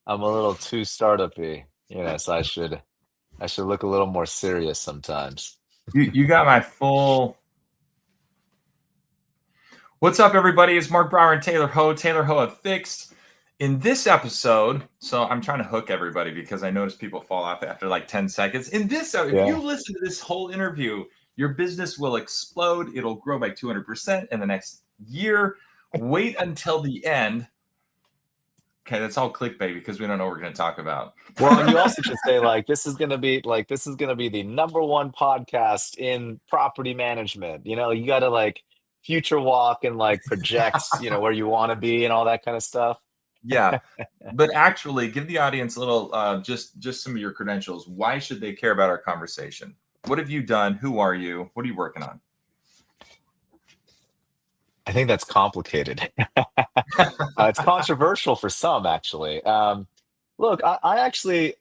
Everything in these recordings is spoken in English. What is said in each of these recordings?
I'm a little too startup-y, so I should look a little more serious sometimes. You got my full. What's up, everybody? It's Mark Brower and Taylor Ho of Fixed. In this episode, so I'm trying to hook everybody because I notice people fall off after like 10 seconds. If you Yeah. listen to this whole interview, your business will explode. It'll grow by 200% in the next year. Wait until the end. Okay, that's all clickbait because we don't know what we're going to talk about. Well, and you also should say this is gonna be the number one podcast in property management. You gotta future walk and project, where you want to be and all that kind of stuff. Yeah, but actually, give the audience a little, just some of your credentials. Why should they care about our conversation? What have you done? Who are you? What are you working on? I think that's complicated. It's controversial for some, actually. Look, I actually,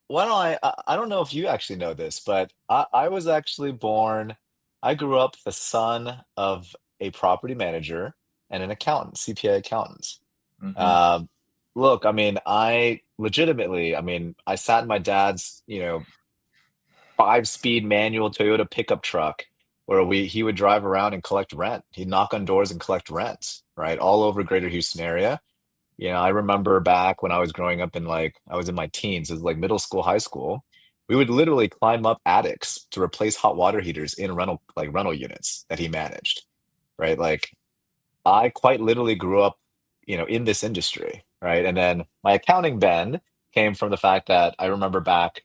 why don't I don't know if you actually know this, but I was actually born, I grew up the son of a property manager and an accountant, CPA accountant. Mm-hmm. Um, Look, I mean, I sat in my dad's, 5-speed manual Toyota pickup truck where he would drive around and collect rent. He'd knock on doors and collect rent, right? All over greater Houston area. I remember back when I was growing up I was in my teens, it was like middle school, high school. We would literally climb up attics to replace hot water heaters in rental units that he managed, right? Like I quite literally grew up, in this industry, right? And then my accounting bend came from the fact that I remember back,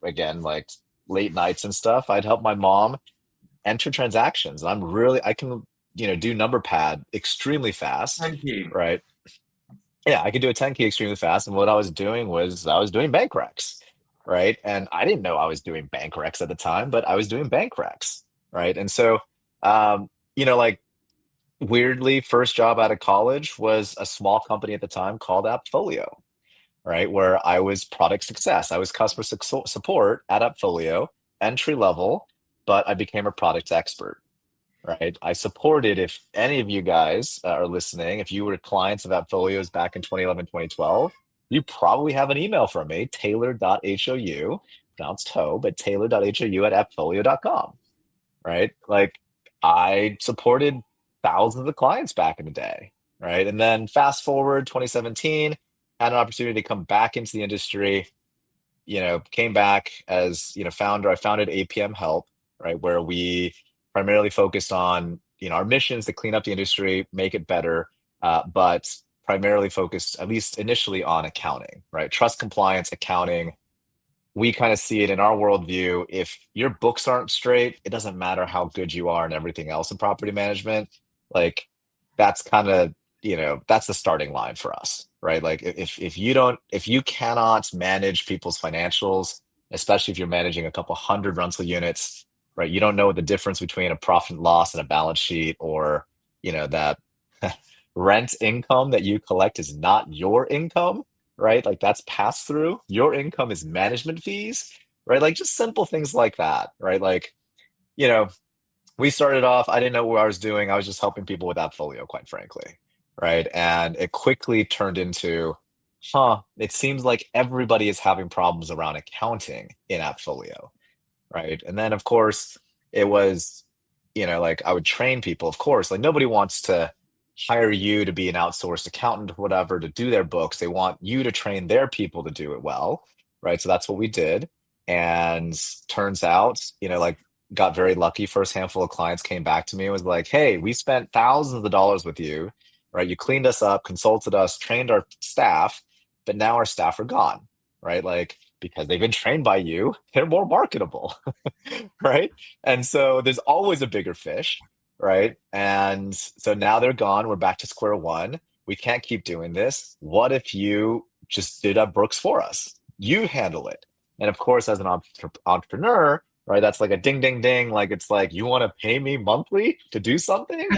again, like late nights and stuff, I'd help my mom enter transactions. And I can, do number pad extremely fast, Thank you. right? Yeah, I could do a 10 key extremely fast. And what I was doing was I was doing bank recs, right? And I didn't know I was doing bank recs at the time, but I was doing bank recs, right? And so, like weirdly, first job out of college was a small company at the time called Appfolio, right? Where I was product success. I was customer support at Appfolio, entry level, but I became a product expert, right? I supported, if any of you guys are listening, if you were clients of Appfolios back in 2011, 2012, you probably have an email from me, taylor.hou, pronounced ho, but taylor.hou at appfolio.com, right? Like I supported thousands of clients back in the day, right? And then fast forward 2017, had an opportunity to come back into the industry, came back as, founder. I founded APM Help, right? Where we primarily focused on, our missions to clean up the industry, make it better, but primarily focused, at least initially, on accounting, right? Trust compliance, accounting, we kind of see it in our worldview. If your books aren't straight, it doesn't matter how good you are and everything else in property management. Like that's kind of, that's the starting line for us, right? Like if you cannot manage people's financials, especially if you're managing a couple hundred rental units, right? You don't know the difference between a profit and loss and a balance sheet, or, that rent income that you collect is not your income, right? Like that's pass through. Your income is management fees, right? Like just simple things like that, right? Like, you know, we started off, I didn't know what I was doing. I was just helping people with Appfolio, quite frankly, right? And it quickly turned into, it seems like everybody is having problems around accounting in Appfolio, right? And then, of course, it was, like I would train people, of course, like nobody wants to hire you to be an outsourced accountant or whatever to do their books. They want you to train their people to do it well, right? So that's what we did. And turns out, got very lucky. First handful of clients came back to me and was like, hey, we spent thousands of dollars with you, right? You cleaned us up, consulted us, trained our staff, but now our staff are gone, right? Like, because they've been trained by you, they're more marketable, right? And so there's always a bigger fish, right? And so now they're gone. We're back to square one. We can't keep doing this. What if you just did up Brooks for us? You handle it. And of course, as an entrepreneur, right, that's like a ding, ding, ding. Like it's like, you want to pay me monthly to do something?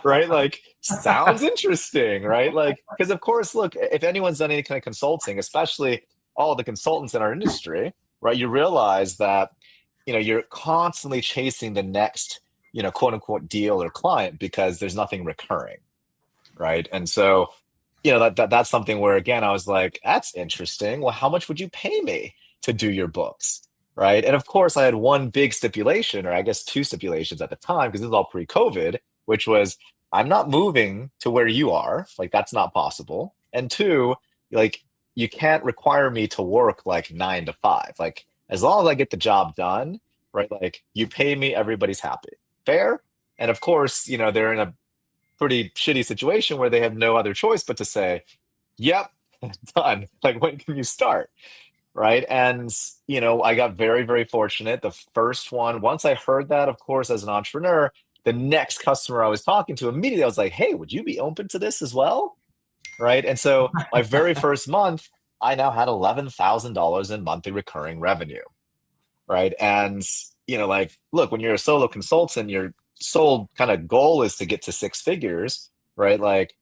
Right? Like, sounds interesting, right? Like, because of course, look, if anyone's done any kind of consulting, especially all the consultants in our industry, right, you realize that, you're constantly chasing the next, quote unquote deal or client because there's nothing recurring, right? And so that's something where again I was like, that's interesting. Well, how much would you pay me to do your books? Right. And of course I had one big stipulation, or I guess two stipulations at the time, because this is all pre-COVID, which was I'm not moving to where you are. Like that's not possible. And two, like you can't require me to work like 9 to 5. Like as long as I get the job done, right? Like you pay me, everybody's happy. Fair? And of course, they're in a pretty shitty situation where they have no other choice but to say, yep, done. Like, when can you start? Right. And, I got very, very fortunate. The first one, once I heard that, of course, as an entrepreneur, the next customer I was talking to immediately, I was like, hey, would you be open to this as well? Right. And so my very first month, I now had $11,000 in monthly recurring revenue. Right. And, like, look, when you're a solo consultant, your sole kind of goal is to get to six figures. Right. Like,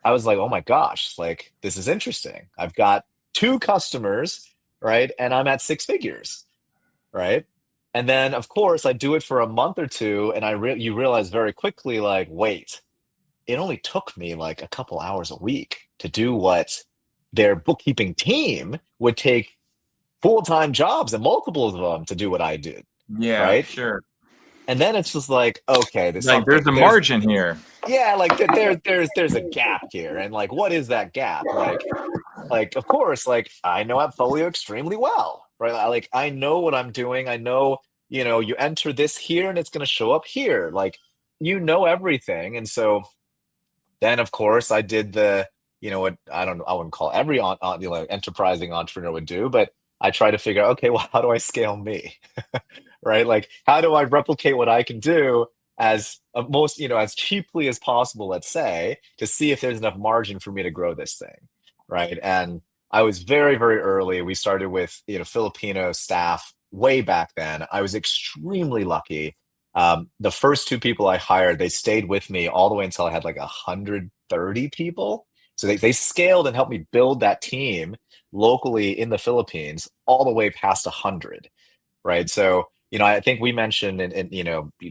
I was like, oh my gosh, like this is interesting. I've got two customers, right? And I'm at six figures, right? And then of course I do it for a month or two, and you realize very quickly, like, wait, it only took me like a couple hours a week to do what their bookkeeping team would take full-time jobs and multiples of them to do what I did, Yeah, right? sure. And then it's just like, okay, there's Like there's something. a margin here. Yeah, like there's a gap here, and like, what is that gap? Like of course, like I know AppFolio extremely well, right? Like I know what I'm doing. I know, you enter this here and it's going to show up here. Like everything. And so then of course I did what I don't know, I wouldn't call every enterprising entrepreneur would do, but I try to figure out, okay, well, how do I scale me? Right? Like, how do I replicate what I can do as as cheaply as possible, let's say, to see if there's enough margin for me to grow this thing, right? And I was very, very early. We started with, Filipino staff way back then. I was extremely lucky. The first two people I hired, they stayed with me all the way until I had like 130 people. So they scaled and helped me build that team locally in the Philippines all the way past 100, right? So, I think we mentioned, and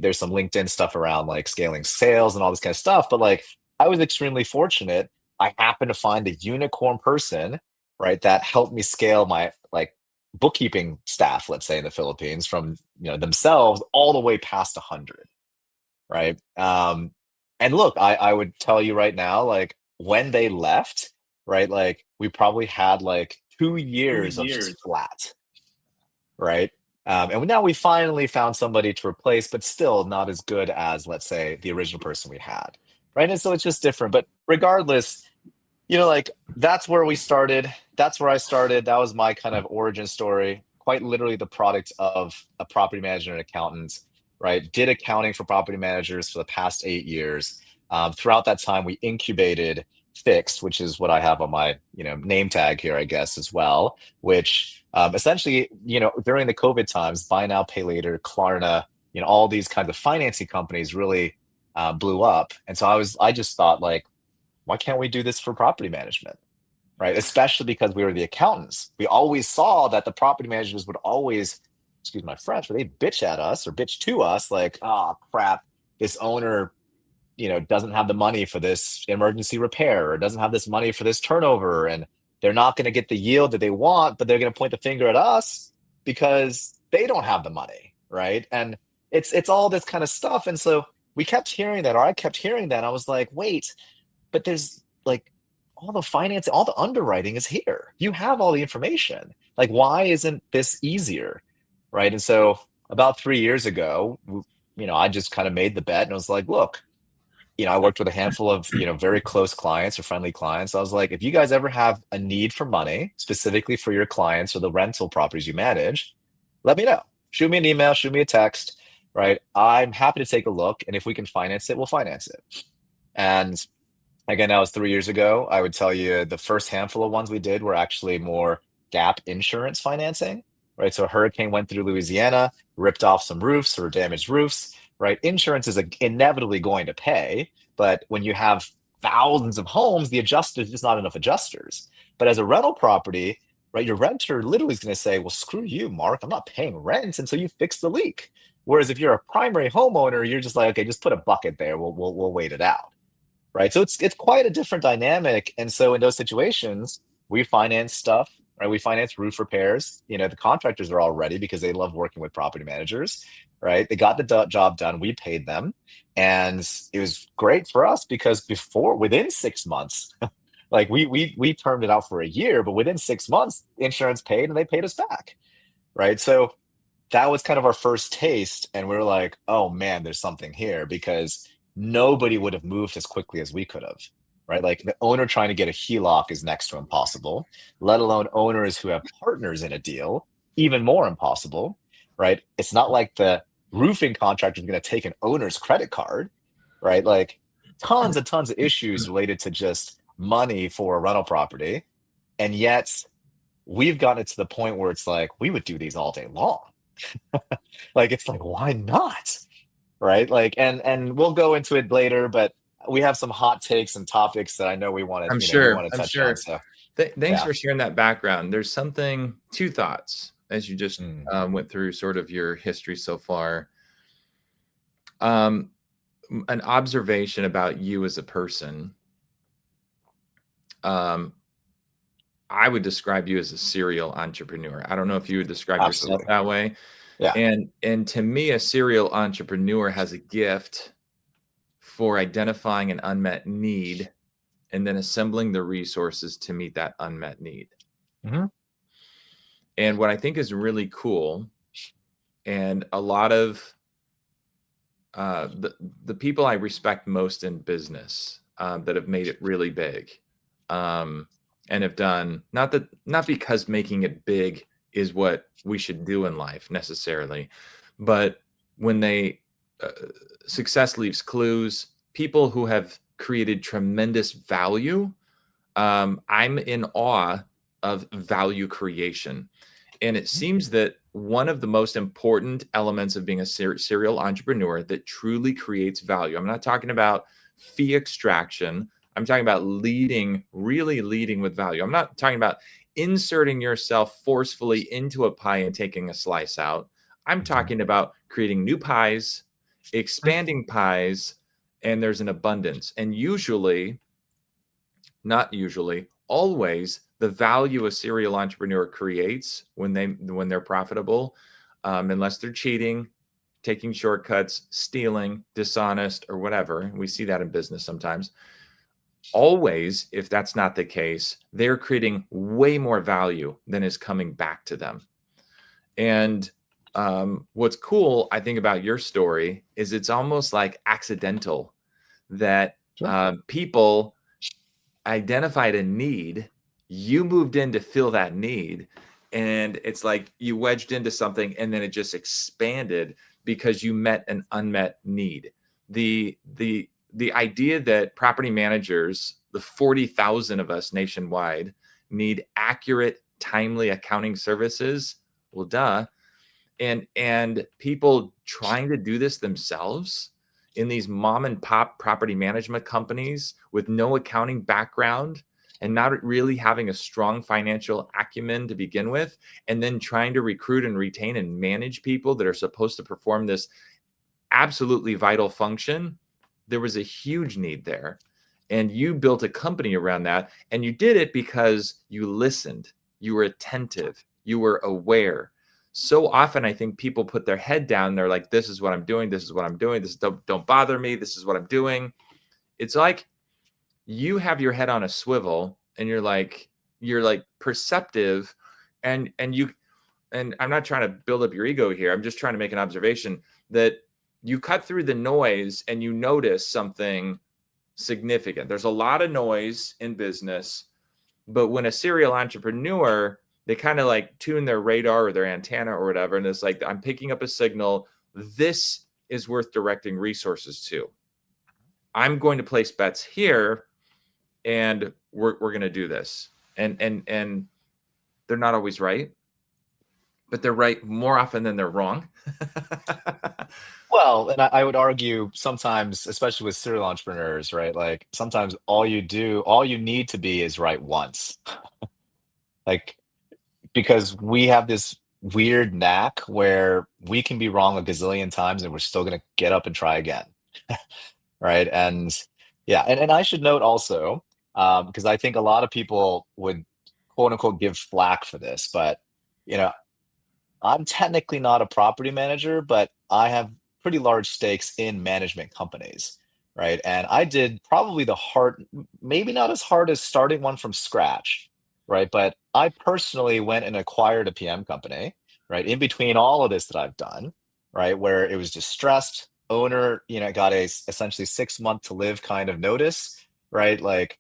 there's some LinkedIn stuff around like scaling sales and all this kind of stuff, but like I was extremely fortunate. I happened to find a unicorn person, right, that helped me scale my like bookkeeping staff, let's say in the Philippines, from themselves all the way past 100, right? And look, I would tell you right now, like when they left, right, like we probably had like 2 years of just flat, right? And now we finally found somebody to replace, but still not as good as, let's say, the original person we had, right? And so it's just different. But regardless, like that's where we started. That's where I started. That was my kind of origin story. Quite literally the product of a property manager and accountant, right? Did accounting for property managers for the past 8 years. Throughout that time, we incubated Fixed, which is what I have on my name tag here, I guess, as well. Which essentially, during the COVID times, buy now, pay later, Klarna, all these kinds of financing companies really blew up. And so I just thought like, why can't we do this for property management? Right. Especially because we were the accountants. We always saw that the property managers would always, excuse my French, but they bitch at us or bitch to us like, oh crap, this owner, doesn't have the money for this emergency repair or doesn't have this money for this turnover. And they're not going to get the yield that they want, but they're going to point the finger at us because they don't have the money. Right. And it's all this kind of stuff. And so we kept hearing that, or I kept hearing that. I was like, wait, but there's like all the financing, all the underwriting is here. You have all the information. Like, why isn't this easier? Right. And so about 3 years ago, I just kind of made the bet and was like, look, I worked with a handful of, very close clients or friendly clients. I was like, if you guys ever have a need for money, specifically for your clients or the rental properties you manage, let me know. Shoot me an email, shoot me a text, right? I'm happy to take a look. And if we can finance it, we'll finance it. And again, that was 3 years ago. I would tell you the first handful of ones we did were actually more gap insurance financing, right? So a hurricane went through Louisiana, ripped off some roofs or damaged roofs, right? Insurance is inevitably going to pay, but when you have thousands of homes, the adjusters, just not enough adjusters. But as a rental property, right, your renter literally is going to say, well, screw you, Mark, I'm not paying rent until you fix the leak. Whereas if you're a primary homeowner, you're just like, okay, just put a bucket there. We'll wait it out, right? So it's quite a different dynamic. And so in those situations, we finance stuff, right? We finance roof repairs. You know, the contractors are all ready because they love working with property managers, right? They got the job done. We paid them, and it was great for us because within 6 months, like we termed it out for a year, but within 6 months, insurance paid and they paid us back, right? So that was kind of our first taste, and we were like, oh man, there's something here, because nobody would have moved as quickly as we could have, right? Like the owner trying to get a HELOC is next to impossible, let alone owners who have partners in a deal, even more impossible, right? It's not like the roofing contractor is going to take an owner's credit card, right? Like tons and tons of issues related to just money for a rental property. And yet we've gotten it to the point where it's like we would do these all day long. Like it's like, why not? Right? Like, and we'll go into it later, but we have some hot takes and topics that I know we want to, I'm we sure. want to I'm touch on. sure. So Thanks yeah. for sharing that background. There's something, two thoughts as you just Mm, went through sort of your history so far. Um, an observation about you as a person. Um, I would describe you as a serial entrepreneur. I don't know if you would describe yourself absolutely. that way. Yeah. And to me, a serial entrepreneur has a gift for identifying an unmet need and then assembling the resources to meet that unmet need. Hmm. And what I think is really cool, and a lot of the people I respect most in business that have made it really big, um, and have done not because making it big is what we should do in life necessarily, but when they uh, success leaves clues, people who have created tremendous value. I'm in awe of value creation. And it seems that one of the most important elements of being a serial entrepreneur that truly creates value, I'm not talking about fee extraction. I'm talking about leading, really leading with value. I'm not talking about inserting yourself forcefully into a pie and taking a slice out. I'm Hmm. talking about creating new pies, expanding pies, and there's an abundance. And usually, not usually, always, the value a serial entrepreneur creates when they're profitable, unless they're cheating, taking shortcuts, stealing, dishonest, or whatever. We see that in business sometimes. Always, if that's not the case, they're creating way more value than is coming back to them. And what's cool, I think, about your story is it's almost like accidental that Sure. people identified a need, you moved in to fill that need, and it's like you wedged into something and then it just expanded because you met an unmet need. The idea that property managers, the 40,000 of us nationwide, need accurate, timely accounting services, well, duh. And people trying to do this themselves in these mom and pop property management companies with no accounting background and not really having a strong financial acumen to begin with, and then trying to recruit and retain and manage people that are supposed to perform this absolutely vital function. There was a huge need there, and you built a company around that, and you did it because you listened, you were attentive, you were aware. So often I think people put their head down, they're like, this is what I'm doing, this is what I'm doing, this don't bother me, this is what I'm doing. It's like you have your head on a swivel and you're like perceptive, and I'm not trying to build up your ego here, I'm just trying to make an observation that you cut through the noise and you notice something significant. There's a lot of noise in business, but when a serial entrepreneur, they kind of like tune their radar or their antenna or whatever, and it's like, I'm picking up a signal. This is worth directing resources to. I'm going to place bets here, and we're going to do this. And they're not always right, but they're right more often than they're wrong. Well, and I would argue sometimes, especially with serial entrepreneurs, right? Like sometimes all you need to be is right once. Like, because we have this weird knack where we can be wrong a gazillion times and we're still going to get up and try again. Right. And Yeah, and I should note also, because I think a lot of people would quote unquote give flack for this, but you know, I'm technically not a property manager, but I have pretty large stakes in management companies, right? And I did probably maybe not as hard as starting one from scratch, right? But I personally went and acquired a PM company, right? In between all of this that I've done, right? Where it was distressed, owner, got essentially 6 month to live kind of notice, right? Like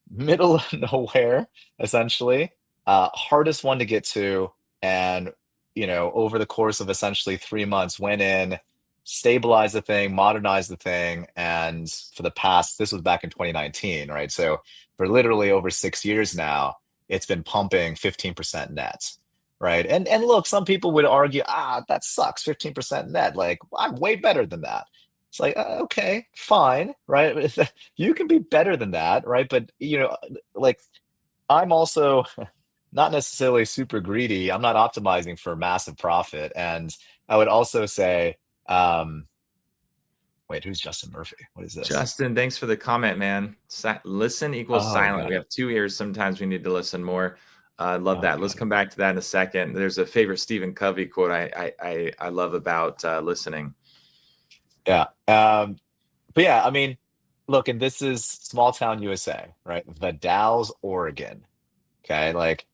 middle of nowhere, essentially. Hardest one to get to. And over the course of essentially 3 months, went in, stabilized the thing, modernized the thing, and this was back in 2019, right? So for literally over 6 years now, it's been pumping 15% net, right? And look, some people would argue, that sucks, 15% net. Like, I'm way better than that. It's like, okay, fine, right? You can be better than that, right? But like I'm also not necessarily super greedy. I'm not optimizing for massive profit. And I would also say, um, wait, who's Justin Murphy? What is this? Justin, thanks for the comment, man. Listen equals Oh, silent. got We it. have 2 ears. Sometimes we need to listen more. I love Oh, that. Let's got it. come back to that in a second. There's a favorite Stephen Covey quote I love about listening. Yeah. But yeah, I mean, look, and this is small town USA, right? The Dalles, Oregon. Okay. Like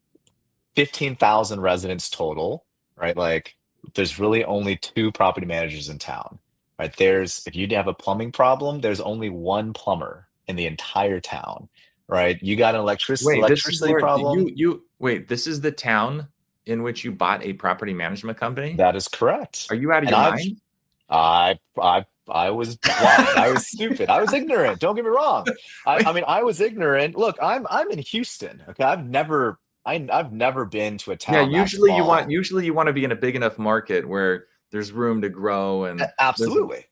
15,000 residents total, right? Like there's really only two property managers in town, right? If you have a plumbing problem, there's only one plumber in the entire town, right? You got an Wait, this is electricity where problem. you wait. This is the town in which you bought a property management company? That is correct. Are you out of And your mind? I was blind. I was stupid. I was ignorant. Don't get me wrong. I Wait, mean, I was ignorant. Look, I'm in Houston. Okay. I've never been to a yeah, town that small. usually you want to be in a big enough market where there's room to grow and there's Absolutely.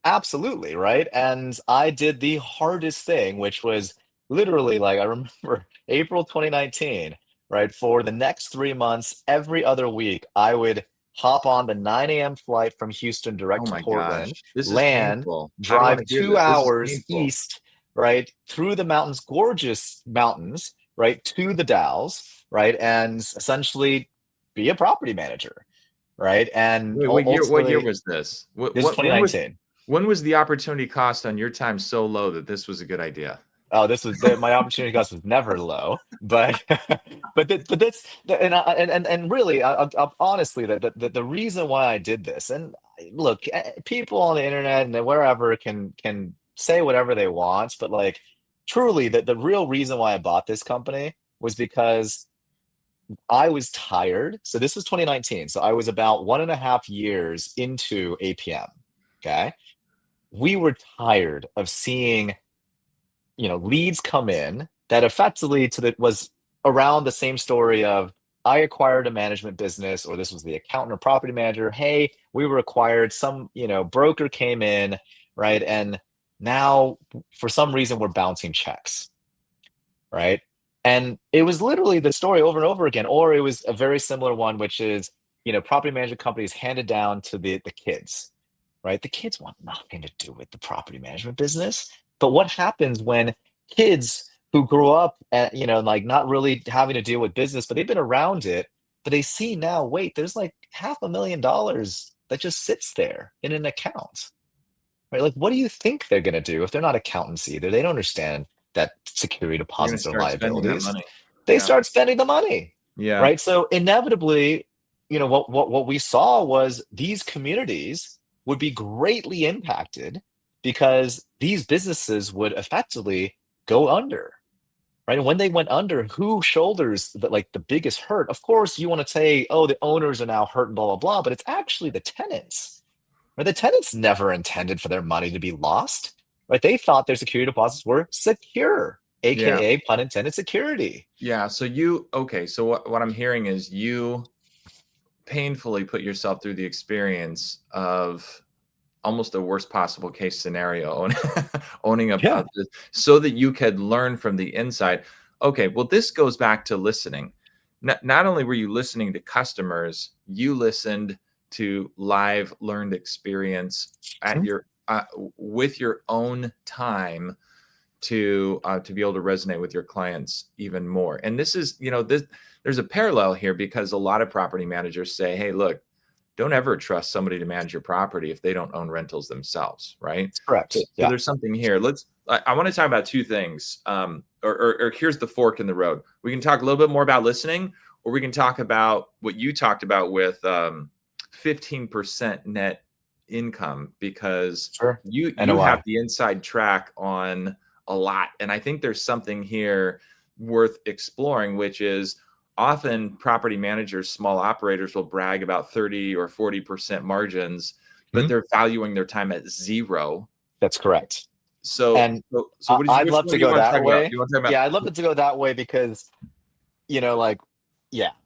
Absolutely, right? And I did the hardest thing, which was literally like I remember April 2019, right? For the next 3 months, every other week, I would hop on the 9 a.m. flight from Houston direct oh to my Portland, gosh, this is land, painful. I don't want drive to hear two this. This is hours painful. east, right? Through the mountains, gorgeous mountains, right? To the Dalles, right? And essentially be a property manager, right? And Wait, what year ultimately, was this? this is 2019. When was the opportunity cost on your time so low that this was a good idea? Oh, my opportunity cost was never low, but but and really, honestly, the reason why I did this, and look, people on the internet and wherever can say whatever they want, but like truly, the real reason why I bought this company was because I was tired. So this was 2019, so I was about 1.5 years into APM. Okay, we were tired of seeing leads come in that effectively was around the same story of I acquired a management business, or this was the accountant or property manager. Hey, we were acquired. Some, broker came in, right? And now for some reason we're bouncing checks, right? And it was literally the story over and over again, or it was a very similar one, which is, property management companies handed down to the kids, right? The kids want nothing to do with the property management business. But what happens when kids who grew up at, like not really having to deal with business, but they've been around it, but they see now, wait, there's like $500,000 that just sits there in an account, right? Like, what do you think they're going to do if they're not accountants either? They don't understand that security You're going to deposits are start spending that liabilities. money. They Yeah. start spending the money, Yeah. right? So inevitably, what we saw was these communities would be greatly impacted because these businesses would effectively go under, right? And when they went under, who shoulders the biggest hurt? Of course, you want to say, oh, the owners are now hurt and blah blah blah, but it's actually the tenants. Right? The tenants never intended for their money to be lost, right? They thought their security deposits were secure, Yeah. aka pun intended security. Yeah. So what I'm hearing is you painfully put yourself through the experience of almost the worst possible case scenario owning Yeah. so that you could learn from the inside. Okay, well, this goes back to listening. Not only were you listening to customers, you listened to live learned experience at Mhm. your with your own time to be able to resonate with your clients even more. And this is, there's a parallel here, because a lot of property managers say, hey, look, don't ever trust somebody to manage your property if they don't own rentals themselves, right? That's correct. So Yeah. there's something here. I want to talk about two things. Or here's the fork in the road. We can talk a little bit more about listening, or we can talk about what you talked about with 15% net income, because Sure. you NOI. have the inside track on a lot. And I think there's something here worth exploring, which is often property managers, small operators will brag about 30 or 40% margins, but they're valuing their time at 0. That's correct. So, And so what I'd which love one to do you go want to that talk about? way. Do you want to talk about? Yeah, I'd love it to go that way because,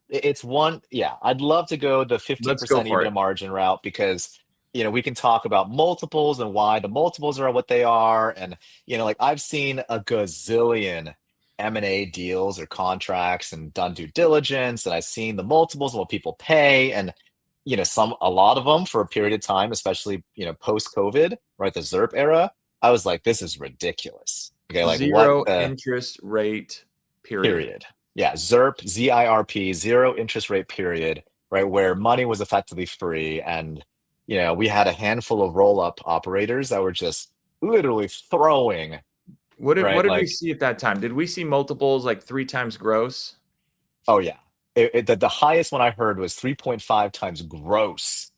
it's one. Yeah, I'd love to go the Let's go 15% for EBITDA it. margin route because, we can talk about multiples and why the multiples are what they are. And, like I've seen a gazillion M&A deals or contracts and done due diligence, and I've seen the multiples and what people pay. And, a lot of them for a period of time, especially, post COVID, right? The ZERP era. I was like, this is ridiculous. Okay, like what Zero the interest rate, period. period. Yeah, ZIRP, ZIRP, zero interest rate period, right? Where money was effectively free. And, we had a handful of roll-up operators that were just literally throwing, What right? did we Like, see at that time? Did we see multiples like 3 times gross? oh yeah. The highest one I heard was 3.5 times gross.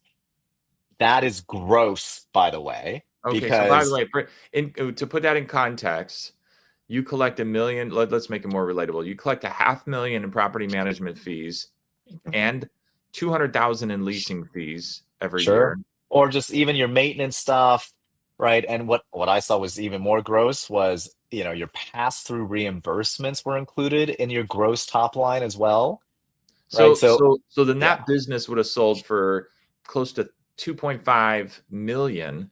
That is gross, by the way, Okay, so by the because way, to put that in context, you collect $1 million. Let's make it more relatable. You collect $500,000 in property management fees and $200,000 in leasing fees every year. sure. Or just even your maintenance stuff, right? And what I saw was even more gross was, your pass-through reimbursements were included in your gross top line as well, right? So So then yeah. that business would have sold for close to 2.5 million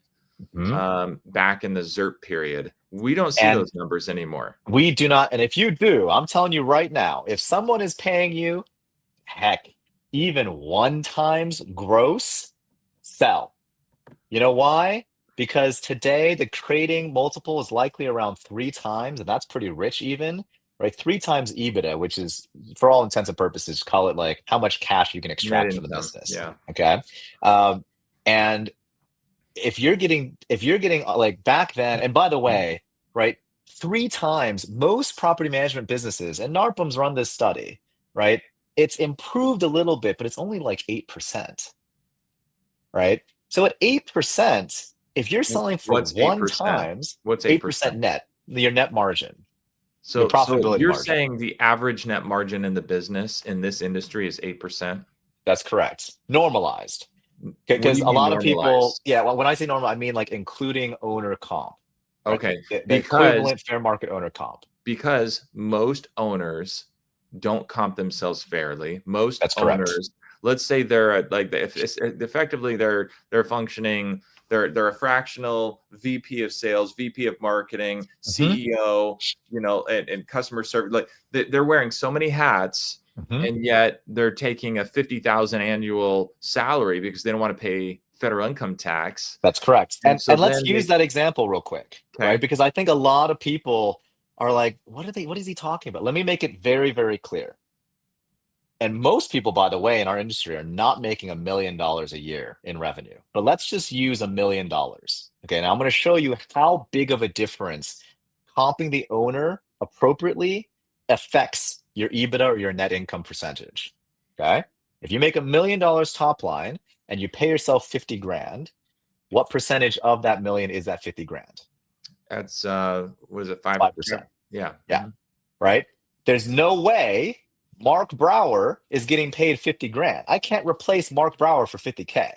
back in the ZERP period. We don't see And those numbers anymore. we do not, and if you do, I'm telling you right now, if someone is paying you, heck, even 1 times gross, sell. You know why? Because today the trading multiple is likely around 3 times, and that's pretty rich even, right? 3 times EBITDA, which is, for all intents and purposes, call it like how much cash you can Net extract from the income. business. Yeah. Okay. And if you're getting like back then, and by the way, right, 3 times most property management businesses, and NARPM's run this study, right? It's improved a little bit, but it's only like 8%, right? So at 8%, if you're selling for What's 1 8%? times, What's 8% 8%? net, your net margin, your So profitability you're margin. saying the average net margin in the business in this industry is 8%? That's correct. Normalized. What do Because you a mean lot of people, normalized? yeah, when I say normal, I mean like including owner comp, right? Okay, The because equivalent fair market owner comp. most owners don't comp themselves fairly. Most That's correct. owners, let's say they're effectively they're functioning, they're a fractional VP of sales, VP of marketing, Mhm, CEO, and customer service. Like they're wearing so many hats, mhm. and yet they're taking a 50,000 annual salary because they don't want to pay federal income tax. That's correct. And so And let's then use that example real quick, right? okay, Because I think a lot of people are like, what is he talking about? Let me make it very, very clear. And most people, by the way, in our industry are not making $1 million a year in revenue. But let's just use $1 million. Okay, now I'm going to show you how big of a difference comping the owner appropriately affects your EBITDA or your net income percentage. Okay. If you make $1 million top line and you pay yourself 50 grand, what percentage of that million is that 50 grand? that's what is it, 5%. yeah. Yeah. Right. There's no way Mark Brower is getting paid 50 grand. I can't replace Mark Brower for 50K.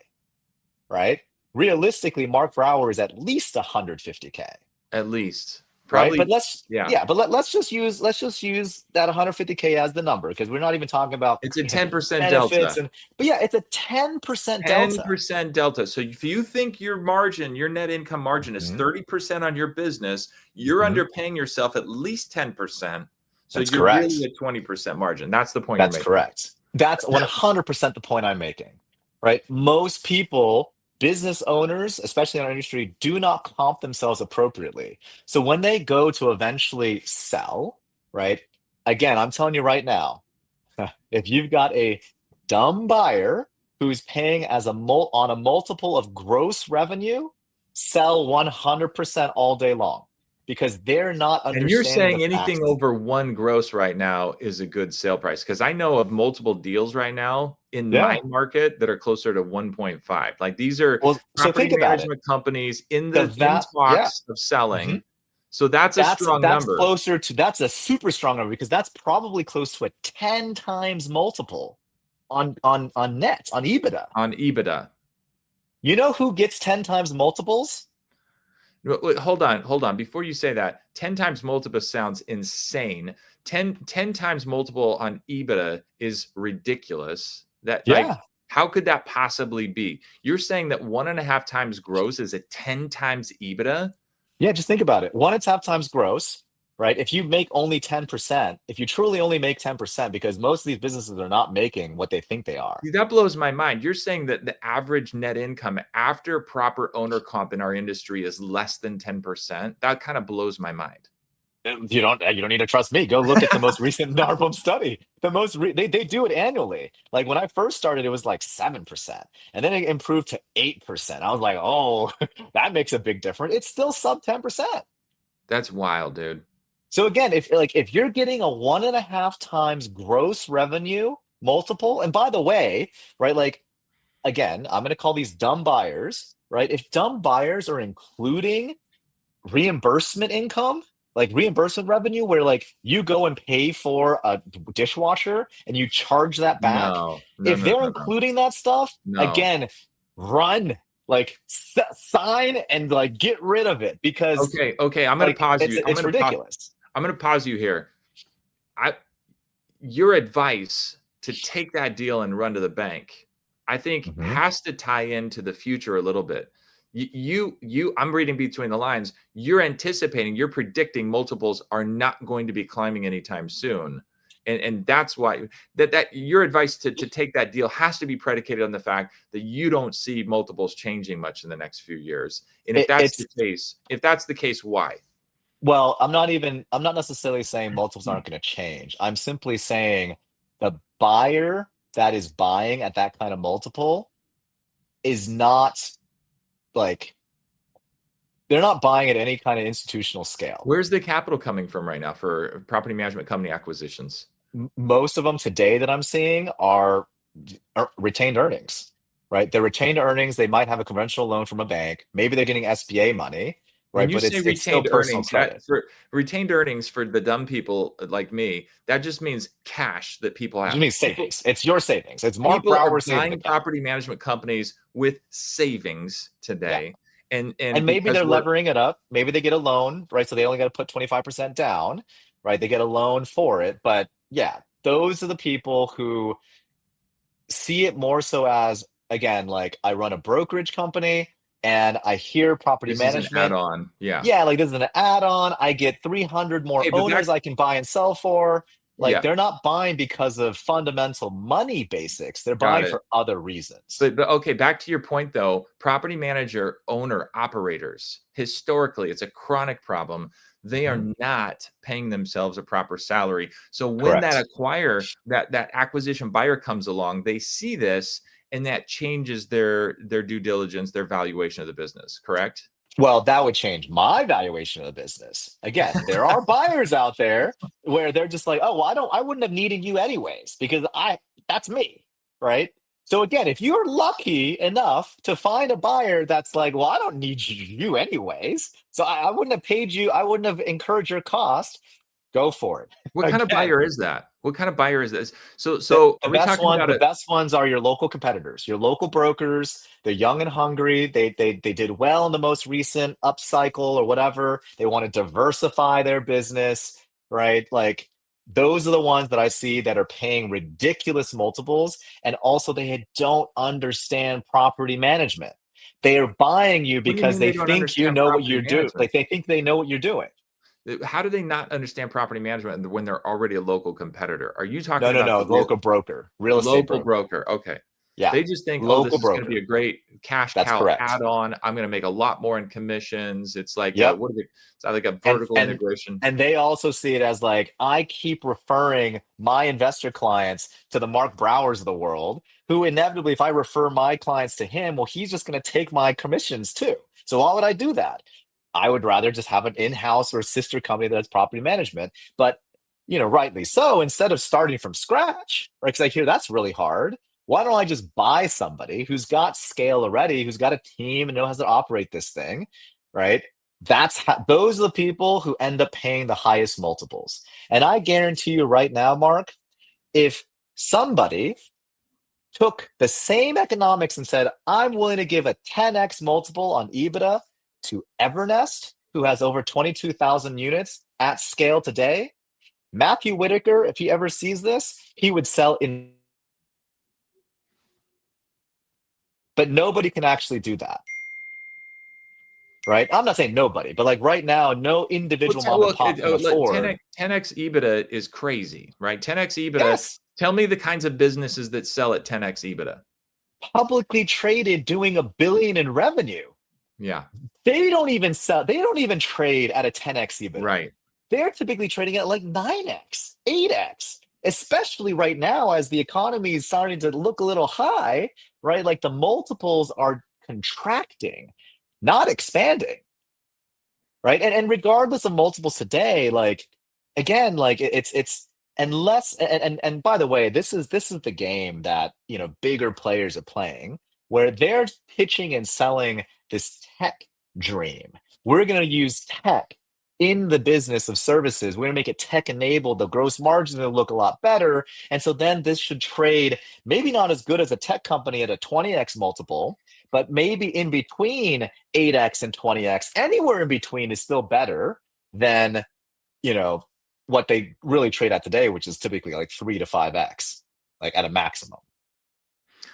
Right. Realistically, Mark Brower is at least 150K. At least Right. But probably, yeah. let's just use that 150K as the number because we're not even talking about It's a 10% benefits delta. but yeah, it's a 10% delta. 10% delta. So if you think your margin, your net income margin is Mhm, 30% on your business, you're mhm. underpaying yourself at least 10%. So That's you're really correct. at 20% margin. That's the point you're That's making. correct. That's 100% the point I'm making, right? Most people business owners, especially in our industry, do not comp themselves appropriately. So when they go to eventually sell, right? Again, I'm telling you right now, if you've got a dumb buyer who's paying as on a multiple of gross revenue, sell 100% all day long because they're not And you're understanding the saying anything facts. over one gross right now is a good sale price? Because I know of multiple deals right now in my Yeah. market that are closer to 1.5. Like these are Well, so property think about it. management companies The in yeah. talks of selling. Mhm. So that's a strong That's number closer to that's a super strong number because that's probably close to a 10 times multiple on net, on EBITDA. on EBITDA. You know who gets 10 times multiples? Wait, hold on. Before you say that, 10 times multiple sounds insane. 10 times multiple on EBITDA is ridiculous. That like, Yeah. how could that possibly be? You're saying that 1.5 times gross is a 10 times EBITDA? Yeah, just think about it. 1.5 times gross, right? If you make only 10%, if you truly only make 10%, because most of these businesses are not making what they think they are. That blows my mind. You're saying that the average net income after proper owner comp in our industry is less than 10%. That kind of blows my mind. You don't need to trust me. Go look at the most recent NARPM study. They do it annually. Like when I first started, it was like 7%, and then it improved to 8%. I was like, oh, that makes a big difference. It's still sub 10%. That's wild, dude. So again, if you're getting a 1.5 times gross revenue multiple, and by the way, right, like again, I'm going to call these dumb buyers, right? If dumb buyers are including reimbursement income, like reimbursement revenue, where like you go and pay for a dishwasher and you charge that back, No, no, if no, they're no, no. including that stuff, No. again, run, like sign and like get rid of it because Okay. I'm gonna like pause it's you. it's ridiculous. I'm gonna pause you here. I Your advice to take that deal and run to the bank, I think Mhm. has to tie into the future a little bit. I'm reading between the lines. You're predicting multiples are not going to be climbing anytime soon. And that's why that your advice to take that deal has to be predicated on the fact that you don't see multiples changing much in the next few years. And It, it's if that's the case, why? Well, I'm not necessarily saying multiples aren't going to change. I'm simply saying the buyer that is buying at that kind of multiple is not like they're not buying at any kind of institutional scale. Where's the capital coming from right now for property management company acquisitions? Most of them today that I'm seeing are retained earnings, right? They're retained earnings. They might have a conventional loan from a bank. Maybe they're getting SBA money, When right? you But say it's still retained personal earnings, that credit. for retained earnings for the dumb people like me, that just means cash that people It just have. means savings. It's your savings. It's Mark People are Brower's savings buying account. property management companies with savings Yeah. today. And And maybe because they're we're levering it up. Maybe they get a loan, right? So they only got to put 25% down, right? They get a loan for it. But yeah, those are the people who see it more so as, again, like I run a brokerage company and I hear property this is an management. add-on. Yeah. Yeah, like this is an add-on. I get 300 more Hey, but owners I can buy and sell for. Like yeah, they're not buying because of fundamental money basics. They're got buying it. for other reasons. But okay, back to your point though, property manager, owner, operators, historically, it's a chronic problem. They are Mhm. not paying themselves a proper salary. So when Correct. that acquisition buyer comes along, they see this and that changes their due diligence, their valuation of the business, correct? Well, that would change my valuation of the business. Again, there are buyers out there where they're just like, "Oh, well, I wouldn't have needed you anyways because that's me." Right? So again, if you're lucky enough to find a buyer that's like, "Well, I don't need you anyways. So I wouldn't have paid you, I wouldn't have incurred your cost." Go for it. What kind of Again, buyer is that? What kind of buyer is this? So are we talking about the a best ones are your local competitors, your local brokers. They're young and hungry. They did well in the most recent upcycle or whatever. They want to diversify their business, right? Like those are the ones that I see that are paying ridiculous multiples, and also they don't understand property management. They are buying you what do you because mean they they don't think you understand know what property you're doing. management? Like they think they know what you're doing. How do they not understand property management when they're already a local competitor? Are you No, talking no, about no. the real Local broker, real estate local broker. broker? Okay. Yeah. They just think, oh, Local this is going to be broker. a great cash That's cow correct. add-on. I'm going to make a lot more in commissions. It's like Yep. what are they? It's like a and vertical and integration. and they also see it as like, I keep referring my investor clients to the Mark Browers of the world, who inevitably, if I refer my clients to him, well, he's just going to take my commissions too. So why would I do that? I would rather just have an in-house or sister company that's property management. But rightly so, instead of starting from scratch, right? Because I hear that's really hard. Why don't I just buy somebody who's got scale already, who's got a team and knows how to operate this thing, right? Those are the people who end up paying the highest multiples. And I guarantee you right now, Mark, if somebody took the same economics and said, I'm willing to give a 10x multiple on EBITDA to Evernest, who has over 22,000 units at scale today, Matthew Whitaker, if he ever sees this, he would sell in. But nobody can actually do that, right? I'm not saying nobody, but like right now, no individual mom and pop can afford. 10x EBITDA is crazy, right? 10x EBITDA. Yes, Tell me the kinds of businesses that sell at 10x EBITDA. publicly traded doing a billion in revenue. Yeah, They don't even trade at a 10x EBITDA. right. They're typically trading at like 9x, 8x, especially right now as the economy is starting to look a little high, right? Like the multiples are contracting, not expanding, right? And regardless of multiples today, like again, like it's unless and by the way, this is the game that bigger players are playing, where they're pitching and selling this tech dream. We're going to use tech in the business of services. We're going to make it tech enabled. The gross margins will look a lot better. And so then this should trade maybe not as good as a tech company at a 20x multiple, but maybe in between 8x and 20x. Anywhere in between is still better than, you know, what they really trade at today, which is typically like 3 to 5x, like at a maximum.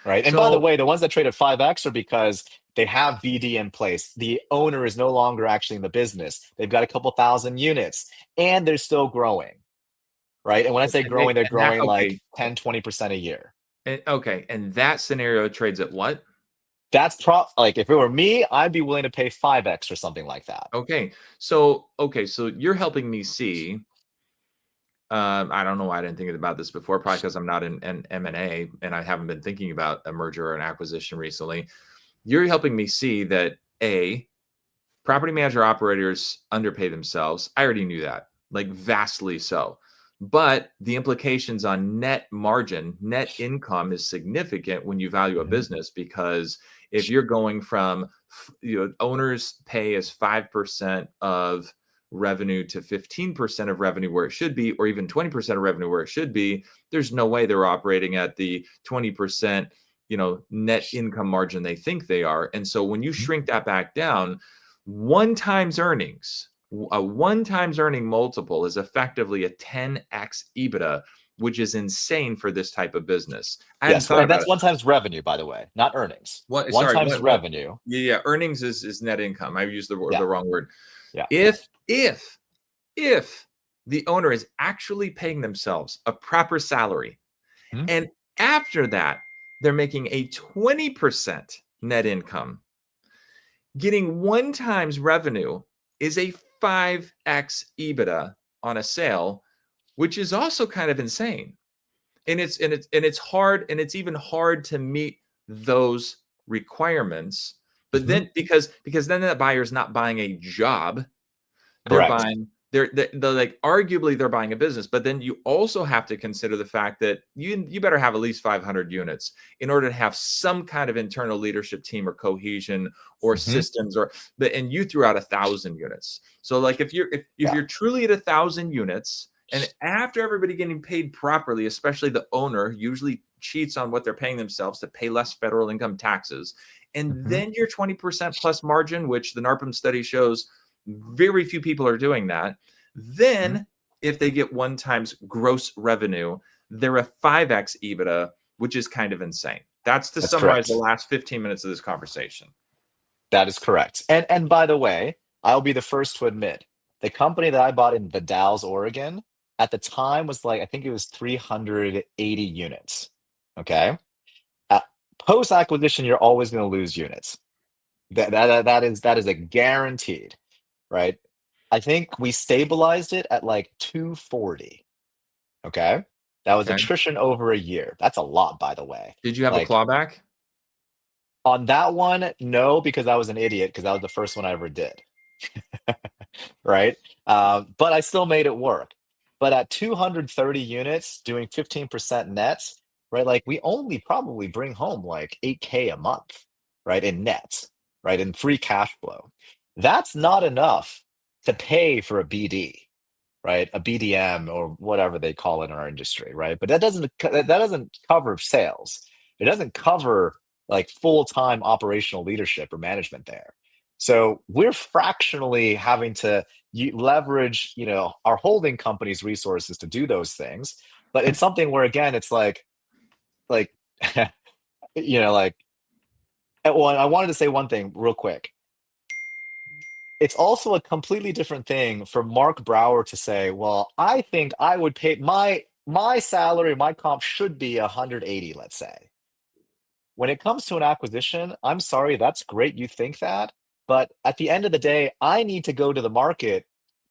Right. And by the So way, the ones that trade at 5x are because they have BD in place. The owner is no longer actually in the business. They've got a couple thousand units and they're still growing. Right. And when I say and they growing, they're and that growing like okay, 10, 20% a year. and that scenario trades at what? Like if it were me, I'd be willing to pay 5x or something like that. So you're helping me see. I don't know why I didn't think about this before. Probably because I'm not in M&A and I haven't been thinking about a merger or an acquisition recently. You're helping me see that property manager operators underpay themselves. I already knew that, like vastly so. But the implications on net margin, net income is significant when you value a Mhm. business, because if you're going from, owners pay as 5% of revenue to 15% of revenue where it should be, or even 20% of revenue where it should be, there's no way they're operating at the 20%, net income margin they think they are. And so when you shrink that back down, one times earnings, a one times earning multiple is effectively a 10x EBITDA, which is insane for this type of business. I hadn't Yes, thought and about that's it. one times revenue, by the way, not earnings. What? One Sorry. times What? revenue. Yeah. Earnings is net income. I used Yeah, the wrong word. yeah. If the owner is actually paying themselves a proper salary, Mhm. and after that they're making a 20% net income, getting one times revenue is a 5x EBITDA on a sale, which is also kind of insane. And it's hard, and it's even hard to meet those requirements. But Mhm. then because then that buyer is not buying a job, they're Correct. buying they're like, arguably they're buying a business. But then you also have to consider the fact that you better have at least 500 units in order to have some kind of internal leadership team or cohesion or Mhm. systems. And you threw out 1,000 units. So like if Yeah. you're truly at 1,000 units, and after everybody getting paid properly, especially the owner usually cheats on what they're paying themselves to pay less federal income taxes, and Mhm. then your 20% plus margin, which the NARPM study shows very few people are doing that. Mhm. Then, if they get one times gross revenue, they're a 5x EBITDA, which is kind of insane. That's to That's summarize the correct. last 15 minutes of this conversation. That is correct. And by the way, I'll be the first to admit, the company that I bought in the Dalles, Oregon, at the time was like, I think it was 380 units. Okay. Post acquisition, you're always going to lose units. That is a guaranteed, right? I think we stabilized it at like 240. Okay. That was Okay. attrition over a year. That's a lot, by the way. Did you have a Like clawback? on that one, no, because I was an idiot because that was the first one I ever did. Right? But I still made it work. But at 230 units, doing 15% nets, right? Like we only probably bring home like 8K a month, right? In nets, right? In free cash flow. That's not enough to pay for a BD, right? A BDM or whatever they call it in our industry, right? But that doesn't cover sales. It doesn't cover like full-time operational leadership or management there. So we're fractionally having to leverage, our holding company's resources to do those things. But it's something where again, it's like, like, well, I wanted to say one thing real quick. It's also a completely different thing for Mark Brower to say, well, I think I would pay my salary, my comp should be 180, let's say. When it comes to an acquisition, I'm sorry, that's great you think that, but at the end of the day, I need to go to the market,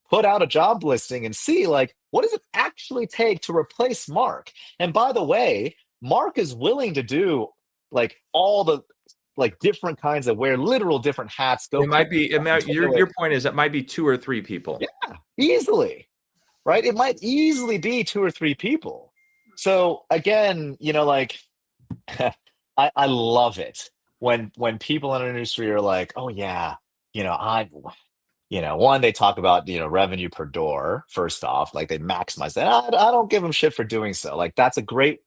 put out a job listing and see like what does it actually take to replace Mark? And by the way, Mark is willing to do like all the like different kinds of wear literal different hats, go It might cook be. It might, your articulate. point is it might be 2 or 3 people. Yeah, easily, right? It might easily be two or three people. So again, like I love it when people in our industry are like, oh yeah, I one, they talk about, revenue per door, first off, like they maximize that. I don't give them shit for doing so. Like that's a great,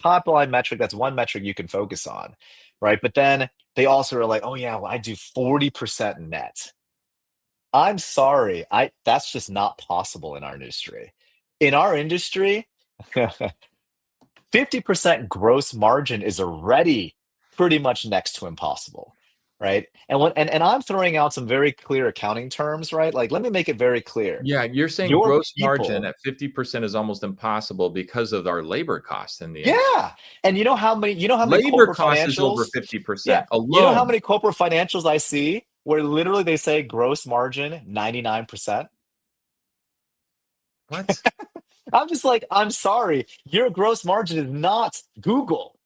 top line metric. That's one metric you can focus on, right? But then they also are like, oh yeah, well, I do 40% net. I'm sorry, that's just not possible in our industry. In our industry, 50% gross margin is already pretty much next to impossible, right? And I'm throwing out some very clear accounting terms, right? Like let me make it very clear. Yeah, you're saying Your gross margin people, at 50% is almost impossible because of our labor costs in the industry. yeah. And you know how many Labor corporate cost is over financials? Yeah. 50% You know how alone. many corporate financials I see where literally they say gross margin 99%? What? I'm just like, I'm sorry, your gross margin is not Google.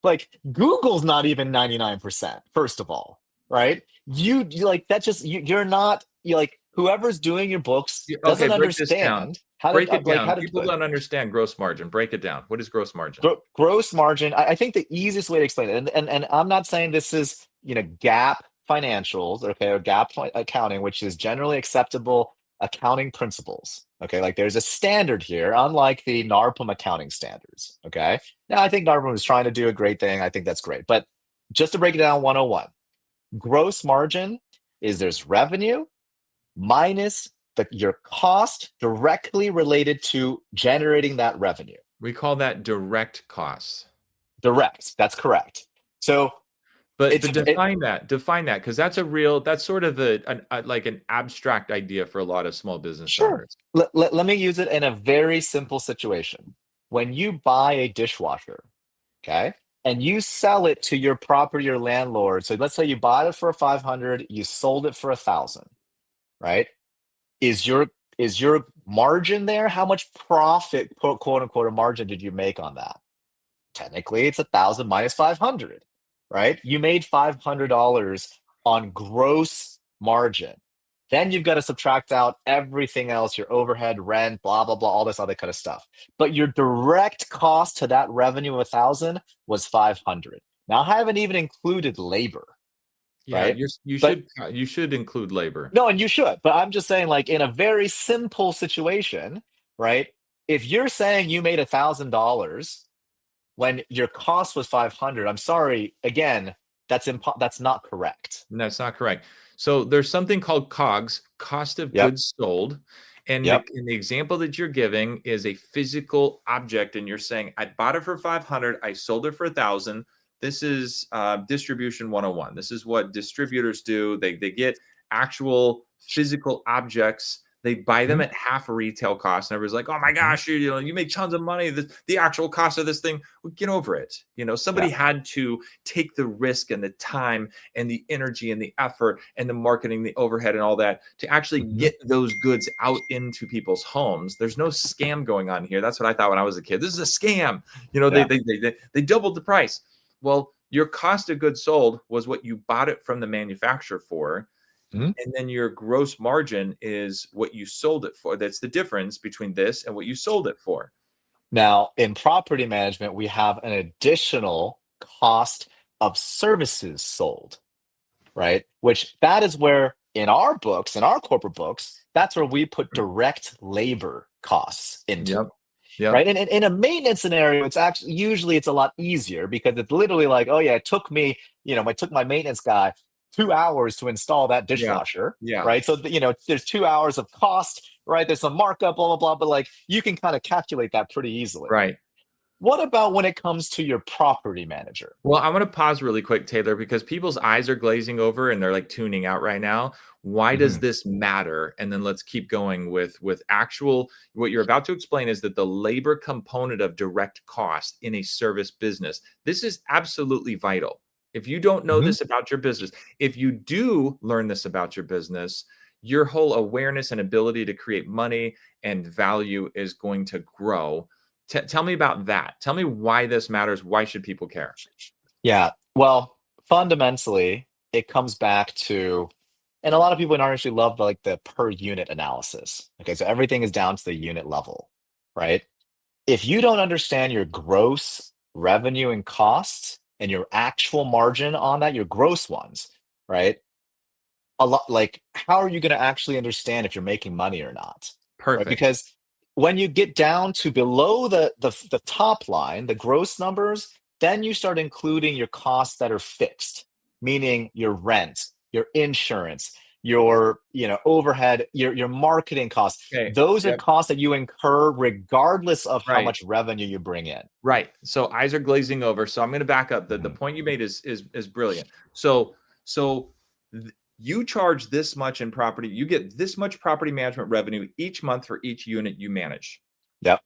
Like Google's not even 99%, first of all, right? You like that just you're not you like whoever's doing your books Okay, doesn't break this down. understand how Break to it like down. how to do People it. don't understand gross margin. Break it down. What is gross margin? Gross margin, I think the easiest way to explain it, and I'm not saying this is, GAAP financials, okay, or GAAP accounting, which is generally acceptable accounting principles. Okay, like there's a standard here, unlike the NARPM accounting standards. Okay. Now I think NARPM is trying to do a great thing. I think that's great. But just to break it down 101, gross margin is there's revenue minus your cost directly related to generating that revenue. We call that direct costs. Direct. That's correct. So But it's define that, because that's sort of like an abstract idea for a lot of small business sure. owners. Let me use it in a very simple situation. When you buy a dishwasher, okay, and you sell it to your property or landlord. So let's say you bought it for 500, you sold it for 1,000, right? Is your margin there? How much profit, quote unquote, a margin did you make on that? Technically, it's 1,000 minus 500, right? You made $500 on gross margin. Then you've got to subtract out everything else, your overhead, rent, blah, blah, blah, all this other kind of stuff. But your direct cost to that revenue of 1,000 was 500. Now I haven't even included labor, Yeah, right? you But should include labor. no, and you should. But I'm just saying, like in a very simple situation, right? If you're saying you made $1,000 when your cost was 500, I'm sorry, again, that's not correct. And that's not correct. So there's something called COGS, cost of Yep. goods sold. And Yep. the example that you're giving is a physical object, and you're saying, I bought it for 500, I sold it for 1,000. This is distribution 101. This is what distributors do. They get actual physical objects They buy them Mhm. at half a retail cost, and everybody's like, "Oh my gosh, you make tons of money. The actual cost of this thing, well, get over it." Somebody Yeah. had to take the risk and the time and the energy and the effort and the marketing, the overhead, and all that to actually Mhm. get those goods out into people's homes. There's no scam going on here. That's what I thought when I was a kid. This is a scam. They Yeah. they doubled the price. Well, your cost of goods sold was what you bought it from the manufacturer for. Mhm. And then your gross margin is what you sold it for. That's the difference between this and what you sold it for. Now, in property management, we have an additional cost of services sold, right? Which that is where in our books, in our corporate books, that's where we put direct labor costs into, Yep. Yep. right? And in a maintenance scenario, it's actually usually it's a lot easier because it's literally like, oh yeah, it took me, it took my maintenance guy 2 hours to install that Yeah. dishwasher, Yeah. right? So there's 2 hours of cost, right? There's some markup, blah blah blah, but like you can kind of calculate that pretty easily. Right. What about when it comes to your property manager? Well, I'm going to pause really quick, Taylor, because people's eyes are glazing over and they're like tuning out right now. Why does Mhm. this matter? And then let's keep going with actual. What you're about to explain is that the labor component of direct cost in a service business. This is absolutely vital. If you don't know Mhm. this about your business, if you do learn this about your business, your whole awareness and ability to create money and value is going to grow. Tell me about that. Tell me why this matters. Why should people care? Yeah. Well, fundamentally, it comes back to, and a lot of people in our industry love like the per unit analysis. Okay, so everything is down to the unit level, right? If you don't understand your gross revenue and costs and your actual margin on that, your gross ones, right? A lot like how are you going to actually understand if you're making money or not, right? Perfect. Because when you get down to below the top line, the gross numbers, then you start including your costs that are fixed, meaning your rent, your insurance, your overhead, your marketing costs. Okay. Those are Yep. costs that you incur regardless of how Right. much revenue you bring in. Right. So eyes are glazing over. So I'm going to back up. The Mhm. point you made is brilliant. So you charge this much in property. You get this much property management revenue each month for each unit you manage. Yep.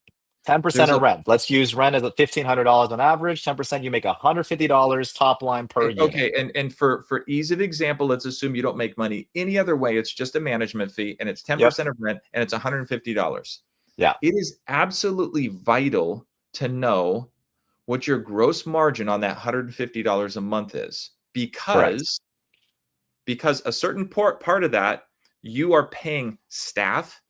10% There's of a rent. Let's use rent as a $1,500 on average. 10%, you make $150 top line per unit. okay, and for ease of example, let's assume you don't make money any other way. It's just a management fee, and it's Yep. 10% of rent, and it's $150. Yeah. It is absolutely vital to know what your gross margin on that $150 a month is Correct. because a certain part of that you are paying staff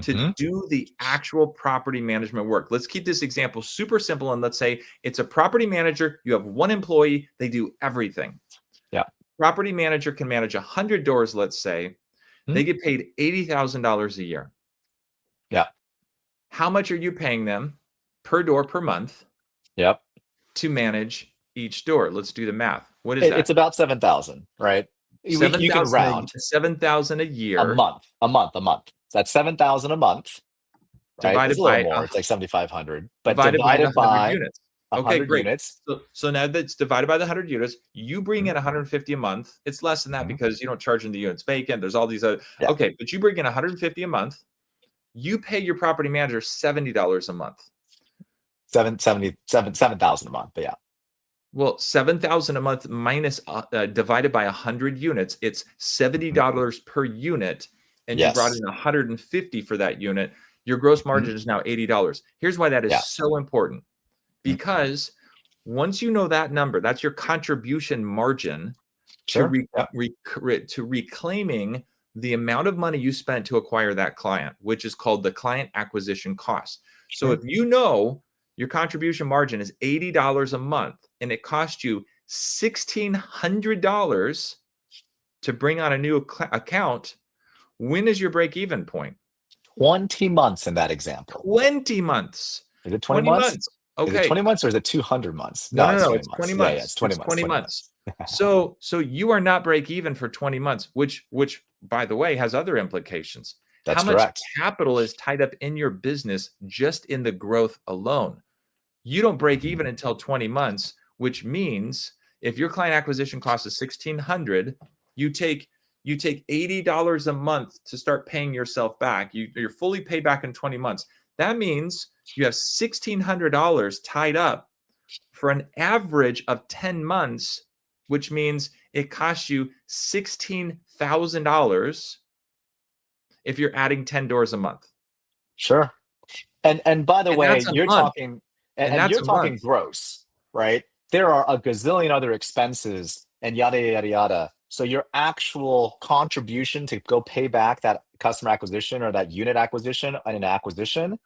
to Hmm. do the actual property management work. Let's keep this example super simple and let's say it's a property manager, you have one employee, they do everything. Yeah. Property manager can manage 100 doors, let's say. Mhm. They get paid $80,000 a year. Yeah. How much are you paying them per door per month Yep. to manage each door? Let's do the math. What is It's that? about 7,000, right? You can 7,000 round 7,000 a a year month, a month. So that's 7,000 a month, right? It's divided a little by more. It's like 7,500, but divided by the divided 100 by units. Okay, 100 great. units. So now that's divided by the 100 units. You bring Mhm. in 150 a month. It's less than that Mhm. because you don't charge in the units vacant. There's all these other. Yeah. Okay, but you bring in 150 a month. You pay your property manager $70 a month. 7,000 a month. But yeah. Well, 7,000 a month minus divided by 100 units, it's $70 per unit, and you brought Yes. in 150 for that unit. Your gross Mhm. margin is now $80. Here's why that is Yeah. so important. Mhm. Because once you know that number, that's your contribution margin to Sure. Yeah. to reclaiming the amount of money you spent to acquire that client, which is called the client acquisition cost. So if Sure. you know your contribution margin is $80 a month and it costs you $1,600 to bring on a new account, when is your break even point? 20 months in that example. 20 months. Is it 20 20 months? months. Is it Okay. 20 months or is it 200 months? No, No, no, it's no. 20 It's 20 months. Yeah, yeah, it's months. 20 It's months. 20 20 months. months. So you are not break even for 20 months, which by the way has other implications. How That's much correct. capital is tied up in your business just in the growth alone? You don't break Mhm. even until 20 months, which means if your client acquisition cost is 1,600, you take You take $80 a month to start paying yourself back. You're fully paid back in 20 months. That means you have $1,600 tied up for an average of 10 months, which means it costs you $16,000 if you're adding 10 doors a month. Sure. And by the And way, that's a you're month. talking And and that's you're a talking month. gross, right? There are a gazillion other expenses and yada yada yada. So your actual contribution to go pay back that customer acquisition or that unit acquisition and an acquisition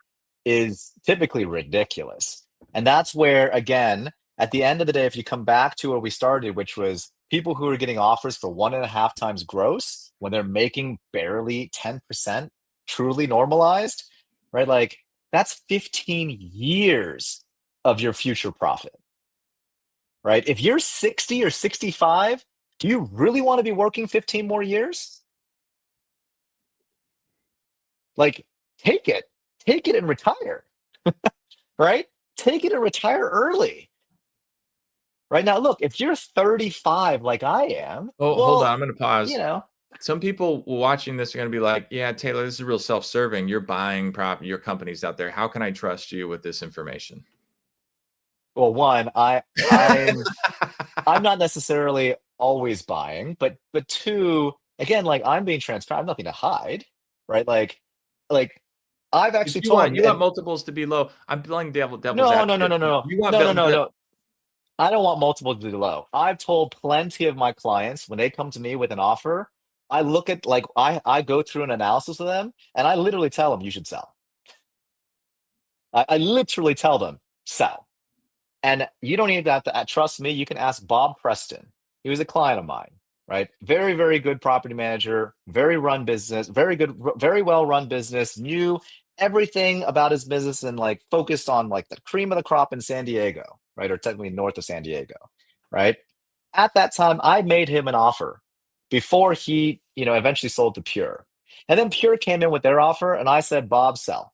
is typically ridiculous. And that's where, again, at the end of the day, if you come back to where we started, which was people who are getting offers for 1.5 times gross when they're making barely 10% truly normalized, right? Like that's 15 years of your future profit, right? If you're 60 or 65, do you really want to be working 15 more years? Like, take it, take it and retire, right? Take it and retire early. Right now, look, if you're 35 like I am, Oh, hold on. well, I'm going to you pause. know, Some people watching this are going to be like, yeah, Taylor, this is real self-serving. You're buying your companies out there. How can I trust you with this information? well, one, I'm not necessarily always buying, but two, again, like I'm being transparent. I have nothing to hide, right? Like I've actually You told want them, you want and multiples to be low. I'm playing devil's no, no, no, advocate. no, no, You want no, no, no, bill, no. I don't want multiple to be low. I've told plenty of my clients when they come to me with an offer, I look at like I go through an analysis with them, and I literally tell them you should sell. I literally tell them sell. And you don't even have to trust me. You can ask Bob Preston. He was a client of mine, right? Very, very good property manager, very run business, very good, very well run business, knew everything about his business and like focused on like the cream of the crop in San Diego, right? Or technically north of San Diego, right? At that time, I made him an offer before he, eventually sold to Pure. And then Pure came in with their offer, and I said, Bob, sell.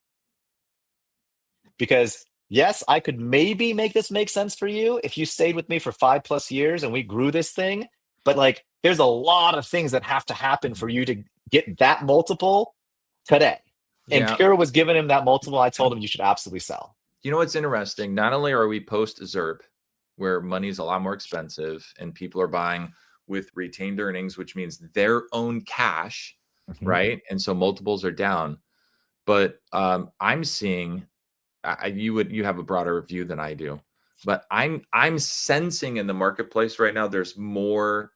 Because yes, I could maybe make this make sense for you if you stayed with me for 5+ years and we grew this thing. But like, there's a lot of things that have to happen for you to get that multiple today. And yeah. Pure was giving him that multiple. I told him you should absolutely sell. You know what's interesting? Not only are we post ZERP, where money is a lot more expensive and people are buying with retained earnings, which means their own cash, Mhm. right? And so multiples are down. But I'm seeing you have a broader view than I do, but I'm sensing in the marketplace right now there's more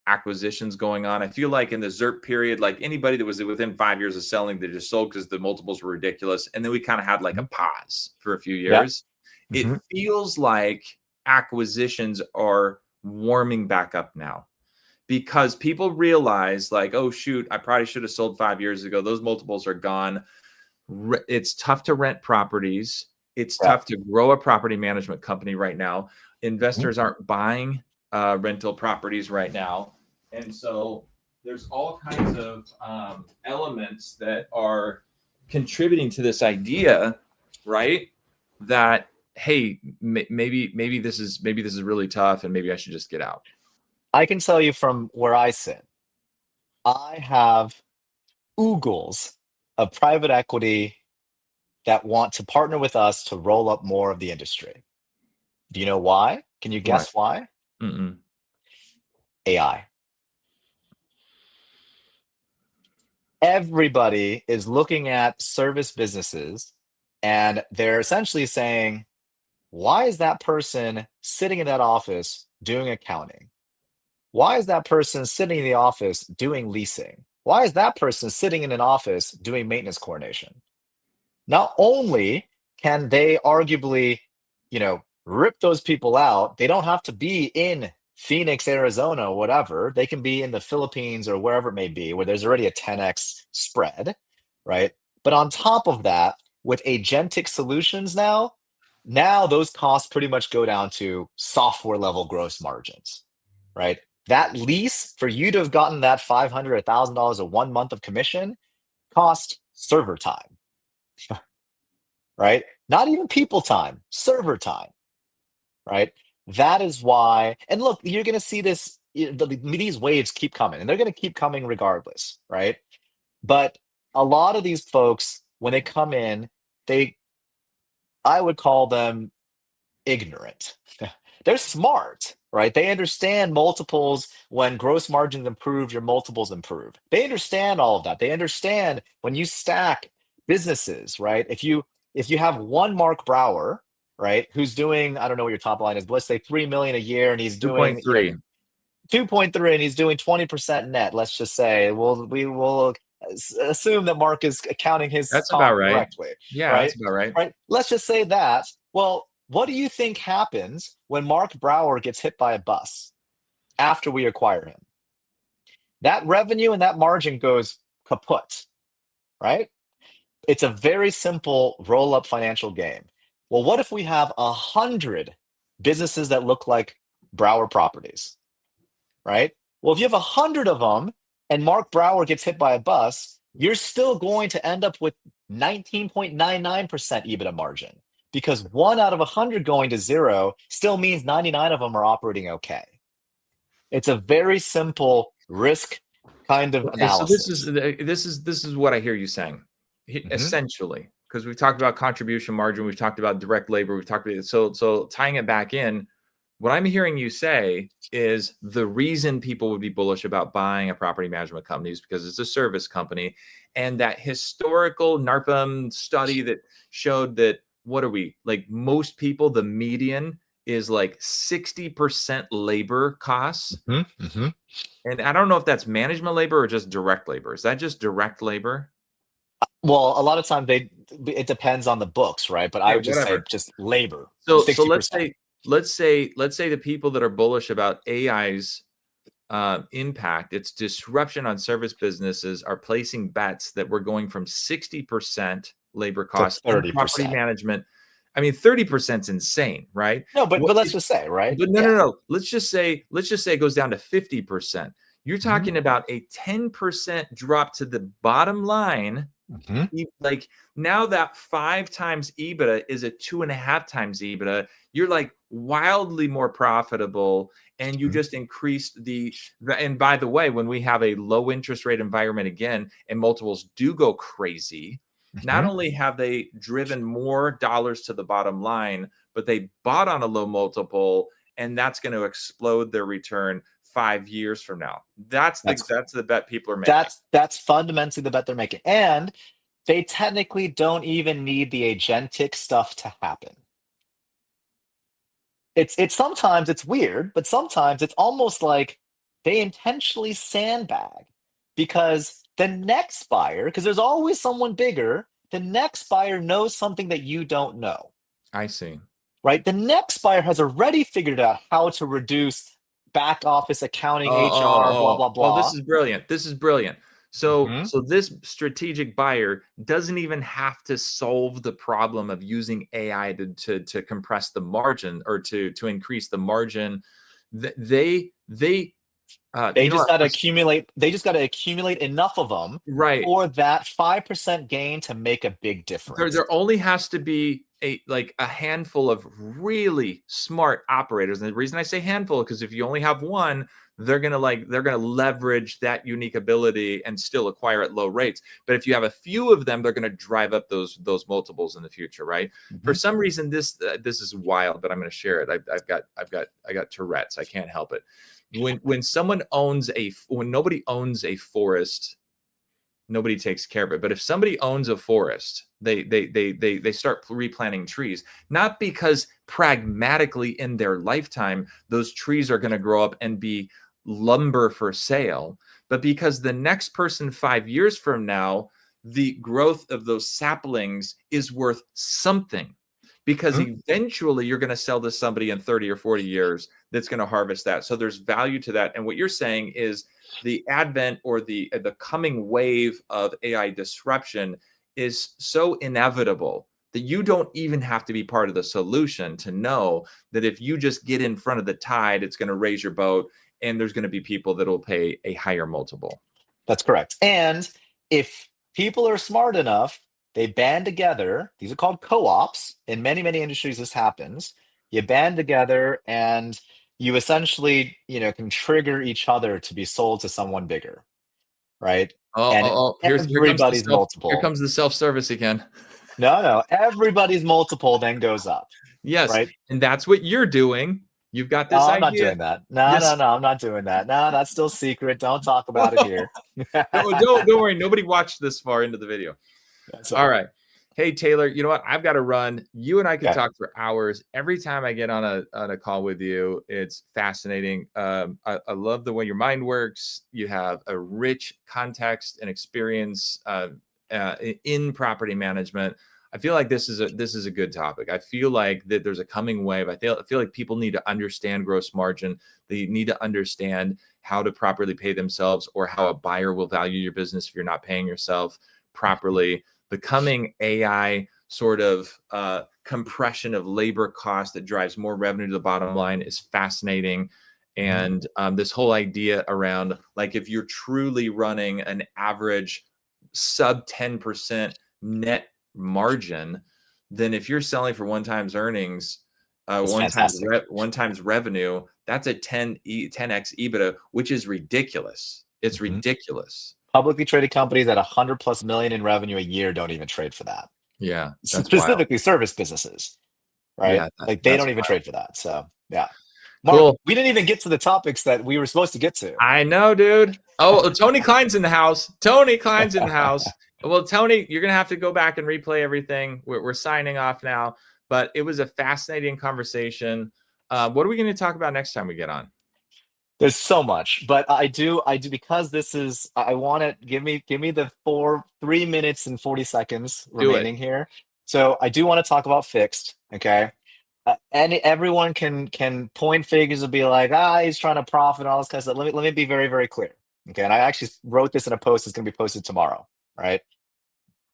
acquisitions going on. I feel like in the ZERP period, like anybody that was within 5 years of selling, they just sold because the multiples were ridiculous. And then we kind of had like a Mhm. pause for a few Yeah. years. It Mhm. feels like acquisitions are warming back up now because people realize like, oh shoot, I probably should have sold 5 years ago. Those multiples are gone. It's tough to rent properties. It's Yeah. tough to grow a property management company right now. Mhm. Investors aren't buying rental properties right now. And so there's all kinds of elements that are contributing to this idea, right? That hey, maybe this is really tough, and maybe I should just get out. I can tell you from where I sit, I have oogles of private equity that want to partner with us to roll up more of the industry. Do you know why? Can you Why? guess why? Mm-mm. AI. Everybody is looking at service businesses and they're essentially saying, why is that person sitting in that office doing accounting? Why is that person sitting in the office doing leasing? Why is that person sitting in an office doing maintenance coordination? Not only can they arguably, rip those people out, they don't have to be in Phoenix, Arizona, or whatever. They can be in the Philippines or wherever it may be, where there's already a 10x spread, right? But on top of that, with agentic solutions now those costs pretty much go down to software level gross margins, right? That lease for you to have gotten that 500 $1,000 a 1 month of commission cost server time, right? Not even people time, server time, right? That is why. And look, you're going to see this these waves keep coming, and they're going to keep coming regardless, right? But a lot of these folks, when they come in, they I would call them ignorant. They're smart, right? They understand multiples. When gross margins improve, your multiples improve. They understand all of that. They understand when you stack businesses, right? If you have one Mark Brower, right, who's doing, I don't know what your top line is, but let's say 3 million a year, and he's doing, 2.3. 2.3, and he's doing 20% net, let's just say. We will assume that Mark is accounting his That's about comp right. correctly, Yeah, right? that's about right. Right? Let's just say that. Well, what do you think happens when Mark Brower gets hit by a bus after we acquire him? That revenue and that margin goes kaput, right? It's a very simple roll up financial game. Well, what if we have 100 businesses that look like Brower properties, right? Well, if you have 100 of them and Mark Brower gets hit by a bus, you're still going to end up with 19.99% EBITDA margin, because one out of 100 going to zero still means 99 of them are operating okay. It's a very simple risk kind of Okay, so this is analysis. this is what I hear you saying, Mhm. essentially, because we've talked about contribution margin, we've talked about direct labor, we've talked about so tying it back in. What I'm hearing you say is the reason people would be bullish about buying a property management company is because it's a service company, and that historical NARPM study that showed that what are we like most people, the median is like 60% labor costs. Mhm. Mhm. And I don't know if that's management labor or just direct labor. Is that just direct labor? Well, a lot of time it depends on the books, right? But I Okay, would just say whatever. just labor, So let's 60%. say let's say the people that are bullish about AI's impact, its disruption on service businesses, are placing bets that we're going from 60% labor To costs in property 30%. management. I mean, 30% is insane, right? No, but What but let's if, just say, right? but no, Yeah. no, no. Let's just say it goes down to 50%. You're Mhm. talking about a 10% drop to the bottom line. Mhm. Like now that 5 times EBITDA is a 2.5 times EBITDA, you're like wildly more profitable, and you Mhm. just increased and by the way, when we have a low interest rate environment again and multiples do go crazy, not Mhm. only have they driven more dollars to the bottom line, but they bought on a low multiple, and that's going to explode their return 5 years from now. That's That's the bet people are making. that's fundamentally the bet they're making. And they technically don't even need the agentic stuff to happen. It's sometimes it's weird, but sometimes it's almost like they intentionally sandbag, because the next buyer, because there's always someone bigger, the next buyer knows something that you don't know, I see. right? The next buyer has already figured out how to reduce back office accounting, HR, blah, blah, Oh, this blah. is brilliant. This is brilliant. Mhm. So this strategic buyer doesn't even have to solve the problem of using AI to compress the margin or to increase the margin. They They you know just what? got to accumulate enough of them Right. for that 5% gain to make a big difference. There only has to be a handful of really smart operators. And the reason I say handful, because if you only have one, they're gonna leverage that unique ability and still acquire at low rates. But if you have a few of them, they're gonna drive up those multiples in the future, right? For Mhm. some reason, this is wild, but I'm gonna share it. I got Tourette's. I can't help it. When nobody owns a forest, nobody takes care of it. But if somebody owns a forest, they start replanting trees, not because pragmatically in their lifetime those trees are going to grow up and be lumber for sale, but because the next person 5 years from now, the growth of those saplings is worth something. Because Mhm. eventually you're going to sell to somebody in 30 or 40 years that's going to harvest that. So there's value to that. And what you're saying is the advent or the coming wave of AI disruption is so inevitable that you don't even have to be part of the solution to know that if you just get in front of the tide, it's going to raise your boat, and there's going to be people that will pay a higher multiple. That's correct. And if people are smart enough, they band together. These are called co-ops. In many, many industries, this happens. You band together and you essentially, can trigger each other to be sold to someone bigger, right? Oh, And oh, oh, everybody's here multiple. comes the self-service again. No, everybody's multiple then goes up, Yes, right? and that's what you're doing. You've got No, this I'm not idea. doing that. No, Yes. no, no, I'm not doing that. No, that's still secret. Don't talk about it here. Don't worry. Nobody watched this far into the video. That's All right. right. Hey Taylor, you know what? I've got to run. You and I could Okay. talk for hours. Every time I get on a call with you, it's fascinating. I love the way your mind works. You have a rich context and experience in property management. I feel like this is a good topic. I feel like that there's a coming wave. I feel like people need to understand gross margin. They need to understand how to properly pay themselves, or how a buyer will value your business if you're not paying yourself properly. The coming AI sort of compression of labor cost that drives more revenue to the bottom line is fascinating. And this whole idea around, like, if you're truly running an average sub 10% net margin, then if you're selling for one times earnings, That's fantastic. one times revenue, that's a 10x EBITDA, which is ridiculous. It's Mhm. ridiculous. Publicly traded companies at 100 plus million in revenue a year don't even trade for that. Yeah, that's wild. Specifically service businesses, right? Yeah, Like they that's don't even wild. trade for that. So yeah. Mark, Cool. we didn't even get to the topics that we were supposed to get to. I know, dude. Oh, Tony Klein's in the house. Tony Klein's in the house. Well, Tony, you're gonna have to go back and replay everything. We're signing off now, but it was a fascinating conversation. What are we going to talk about next time we get on? There's so much, but I do because this is I want to give me the 3 minutes and 40 seconds Do it. remaining here. So I do want to talk about fixed, okay? And everyone can point figures and be like, he's trying to profit and all this kind of stuff. Let me be very, very clear. Okay. And I actually wrote this in a post that's going to be posted tomorrow, right?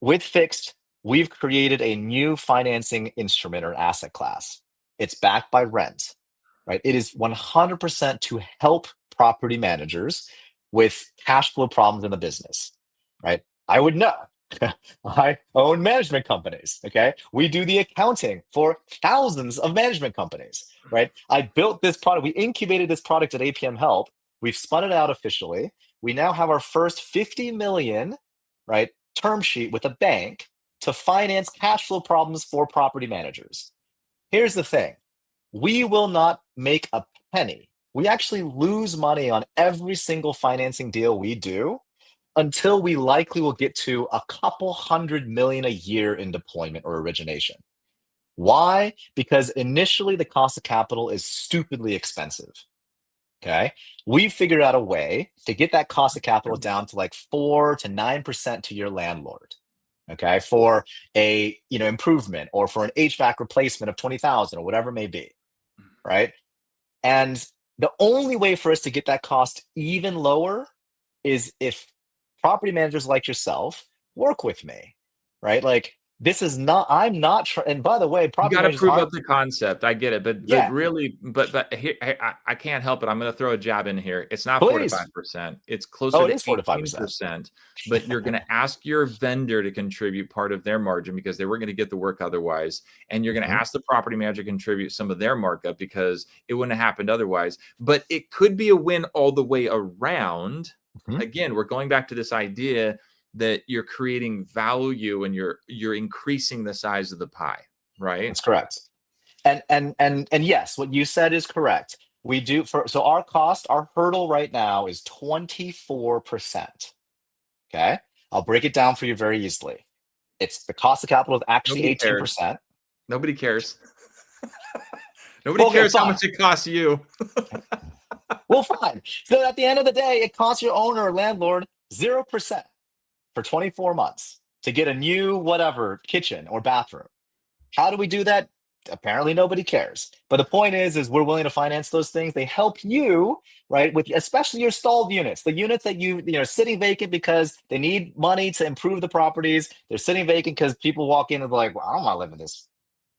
With fixed, we've created a new financing instrument or asset class. It's backed by rent, right? It is 100% to help property managers with cash flow problems in the business, right? I would know. I own management companies. Okay. We do the accounting for thousands of management companies, right? I built this product. We incubated this product at APM Help. We've spun it out officially. We now have our first 50 million, right, term sheet with a bank to finance cash flow problems for property managers. Here's the thing. We will not make a penny. We actually lose money on every single financing deal we do until we likely will get to a couple hundred million a year in deployment or origination. Why? Because initially the cost of capital is stupidly expensive. Okay. We figured out a way to get that cost of capital down to like 4 to 9% to your landlord. Okay. For a improvement or for an HVAC replacement of 20,000 or whatever it may be. Right. And the only way for us to get that cost even lower is if property managers like yourself work with me, right? Like this is not, I'm not, and by the way, You property got to managers prove aren't, up the concept. I get it, but yeah, really, but here, I can't help it. I'm going to throw a jab in here. It's not 4 to please. 5%. It's Oh, closer it to is 4 to 5%. 18%. But you're going to ask your vendor to contribute part of their margin because they were going to get the work otherwise, and you're going to Mhm, ask the property manager to contribute some of their markup because it wouldn't have happened otherwise. But it could be a win all the way around. mhm. Again, we're going back to this idea that you're creating value and you're increasing the size of the pie, right? That's correct. And yes, what you said is correct. We do so our hurdle right now is 24%. Okay. I'll break it down for you very easily. It's the cost of capital is actually Nobody cares. 18%. Nobody cares. Nobody Well, okay, cares how fine. much it costs you. Well, fine. So at the end of the day, it costs your owner or landlord 0% for 24 months to get a new whatever kitchen or bathroom. How do we do that? Apparently nobody cares. But the point is we're willing to finance those things. They help you, right? With especially your stalled units, the units that sitting vacant because they need money to improve the properties. They're sitting vacant because people walk in and they're like, well, I don't want to live in this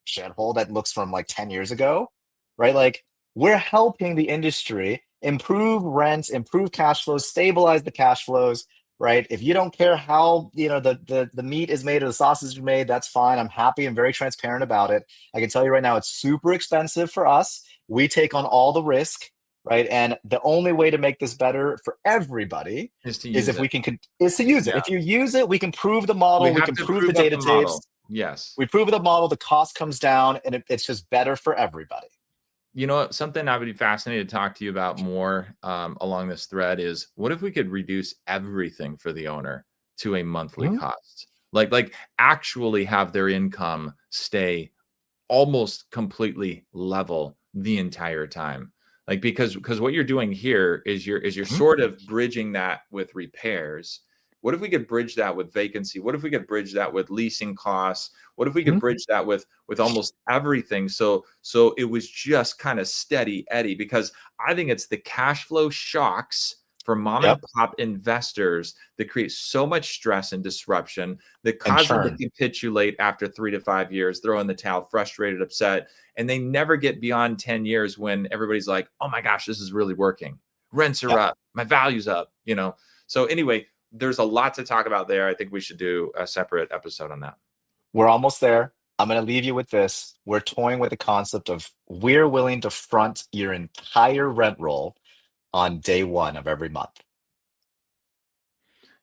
shithole that looks from like 10 years ago, right? Like we're helping the industry improve rents, improve cash flows, stabilize the cash flows, right? If you don't care how the meat is made or the sausage is made, that's fine. I'm happy and very transparent about it. I can tell you right now, it's super expensive for us We take on all the risk, right? And the only way to make this better for everybody Is to is use if it. we can is to use it. Yeah. If you use it, we can prove the We model, we have can to prove the prove up data the model. tapes, Yes. we prove the model, the cost comes down, and it's just better for everybody. You know, something I would be fascinated to talk to you about more along this thread is what if we could reduce everything for the owner to a monthly Mhm. cost? Like actually have their income stay almost completely level the entire time. Like because what you're doing here is you're Mhm. sort of bridging that with repairs. What if we could bridge that with vacancy? What if we could bridge that with leasing costs? What if we could Mhm. bridge that with almost everything? So it was just kind of steady Eddie, because I think it's the cash flow shocks for mom and Yep. pop investors that create so much stress and disruption that And cause them to churn. capitulate after 3 to 5 years, throw in the towel, frustrated, upset, and they never get beyond 10 years when everybody's like, oh my gosh, this is really working. Rents are Yep. up, my value's up, you know? So anyway, there's a lot to talk about there. I think we should do a separate episode on that. We're almost there. I'm going to leave you with this. We're toying with the concept of we're willing to front your entire rent roll on day one of every month.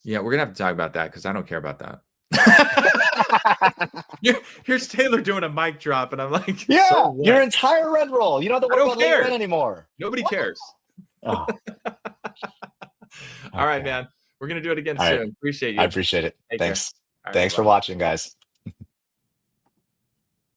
Yeah, we're gonna have to talk about that because I don't care about that. Here's Taylor doing a mic drop, and I'm like, Yeah, so your what? entire rent roll. You don't have to I worry don't about late rent care. anymore. Nobody What? cares. Oh, All right, okay. man. We're gonna do it again All right. soon. Appreciate I you. appreciate it. Take care. Thanks. All right, Thanks for bye-bye. watching, guys.